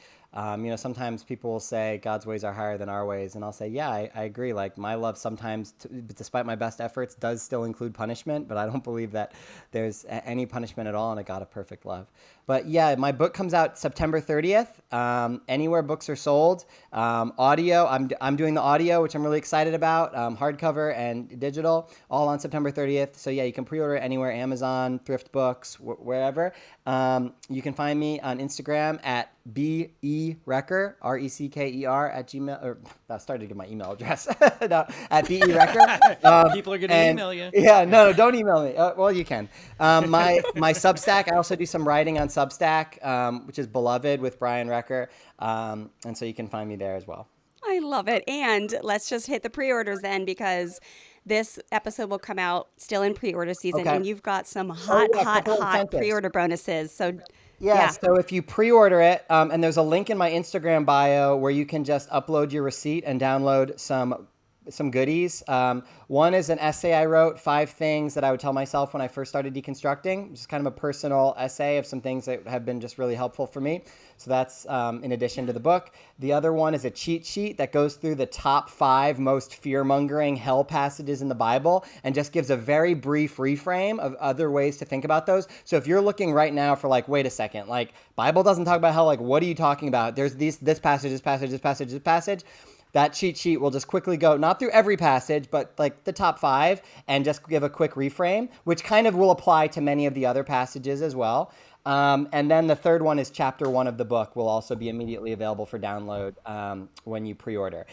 [SPEAKER 1] Sometimes people will say God's ways are higher than our ways. And I'll say, yeah, I agree. Like, my love sometimes, despite my best efforts, does still include punishment. But I don't believe that there's any punishment at all in a God of perfect love. But yeah, my book comes out September 30th. Anywhere books are sold. Audio, I'm doing the audio, which I'm really excited about. Hardcover and digital, all on September 30th. So yeah, you can pre-order anywhere, Amazon, Thrift Books, wherever. You can find me on Instagram at BeRecker, RECKER at Gmail. Or I started to give my email address. No, at BeRecker.
[SPEAKER 3] People are going to email you.
[SPEAKER 1] Yeah, no, don't email me. Well, you can. My Substack, I also do some writing on Substack, which is Beloved with Brian Recker. And so you can find me there as well.
[SPEAKER 4] I love it. And let's just hit the pre-orders then, because this episode will come out still in pre-order season. Okay. And you've got some hot pre-order bonuses. So
[SPEAKER 1] yeah, so if you pre-order it, and there's a link in my Instagram bio where you can just upload your receipt and download some goodies. One is an essay I wrote, 5 things that I would tell myself when I first started deconstructing, which is kind of a personal essay of some things that have been just really helpful for me. So that's in addition to the book. The other one is a cheat sheet that goes through the top 5 most fear-mongering hell passages in the Bible and just gives a very brief reframe of other ways to think about those. So if you're looking right now for like, wait a second, like Bible doesn't talk about hell, like what are you talking about? There's this passage, this passage, this passage, this passage. That cheat sheet will just quickly go, not through every passage, but like the top 5, and just give a quick reframe, which kind of will apply to many of the other passages as well. And then the third one is chapter 1 of the book will also be immediately available for download when you pre-order.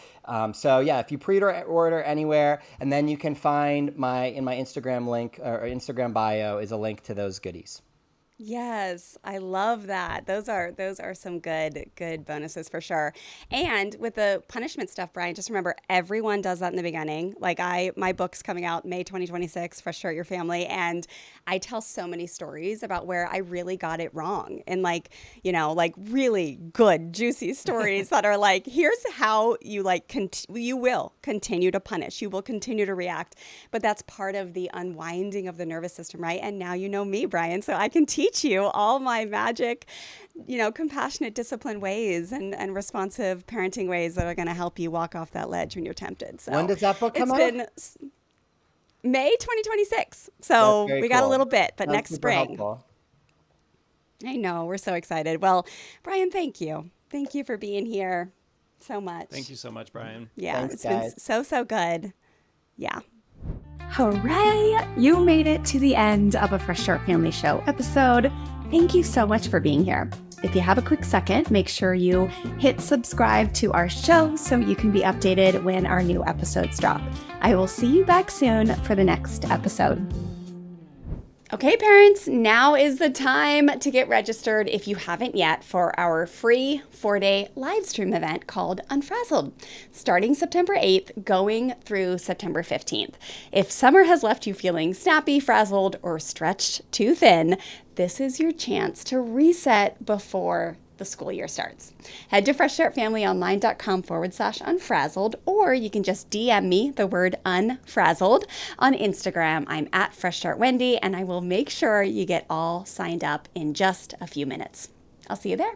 [SPEAKER 1] So yeah, if you pre-order anywhere, and then you can find in my Instagram link or Instagram bio is a link to those goodies.
[SPEAKER 4] Yes, I love that. Those are some good bonuses for sure. And with the punishment stuff, Brian, just remember everyone does that in the beginning. Like my book's coming out May 2026, Fresh Start Your Family, and I tell so many stories about where I really got it wrong, and like, you know, like really good juicy stories that are like, here's how you like you will continue to punish, you will continue to react, but that's part of the unwinding of the nervous system, right? And now you know me, Brian, so I can teach you all my magic, you know, compassionate, disciplined ways and responsive parenting ways that are going to help you walk off that ledge when you're tempted. So
[SPEAKER 1] When does that book come out?
[SPEAKER 4] It's been May 2026. So we got a little bit, but
[SPEAKER 1] That's
[SPEAKER 4] next
[SPEAKER 1] super
[SPEAKER 4] spring.
[SPEAKER 1] helpful.
[SPEAKER 4] I know. We're so excited. Well, Brian, thank you. Thank you for being here so much.
[SPEAKER 3] Thank you so much, Brian.
[SPEAKER 4] Yeah,
[SPEAKER 1] Thanks,
[SPEAKER 4] it's
[SPEAKER 1] guys.
[SPEAKER 4] been so good. Yeah.
[SPEAKER 2] Hooray! You made it to the end of a Fresh Start Family Show episode. Thank you so much for being here. If you have a quick second, make sure you hit subscribe to our show so you can be updated when our new episodes drop. I will see you back soon for the next episode. Okay, parents, now is the time to get registered, if you haven't yet, for our free 4-day live stream event called Unfrazzled, starting September 8th, going through September 15th. If summer has left you feeling snappy, frazzled, or stretched too thin, this is your chance to reset before the school year starts. Head to freshstartfamilyonline.com/unfrazzled, or you can just DM me the word unfrazzled on Instagram. I'm at FreshStartWendy, and I will make sure you get all signed up in just a few minutes. I'll see you there.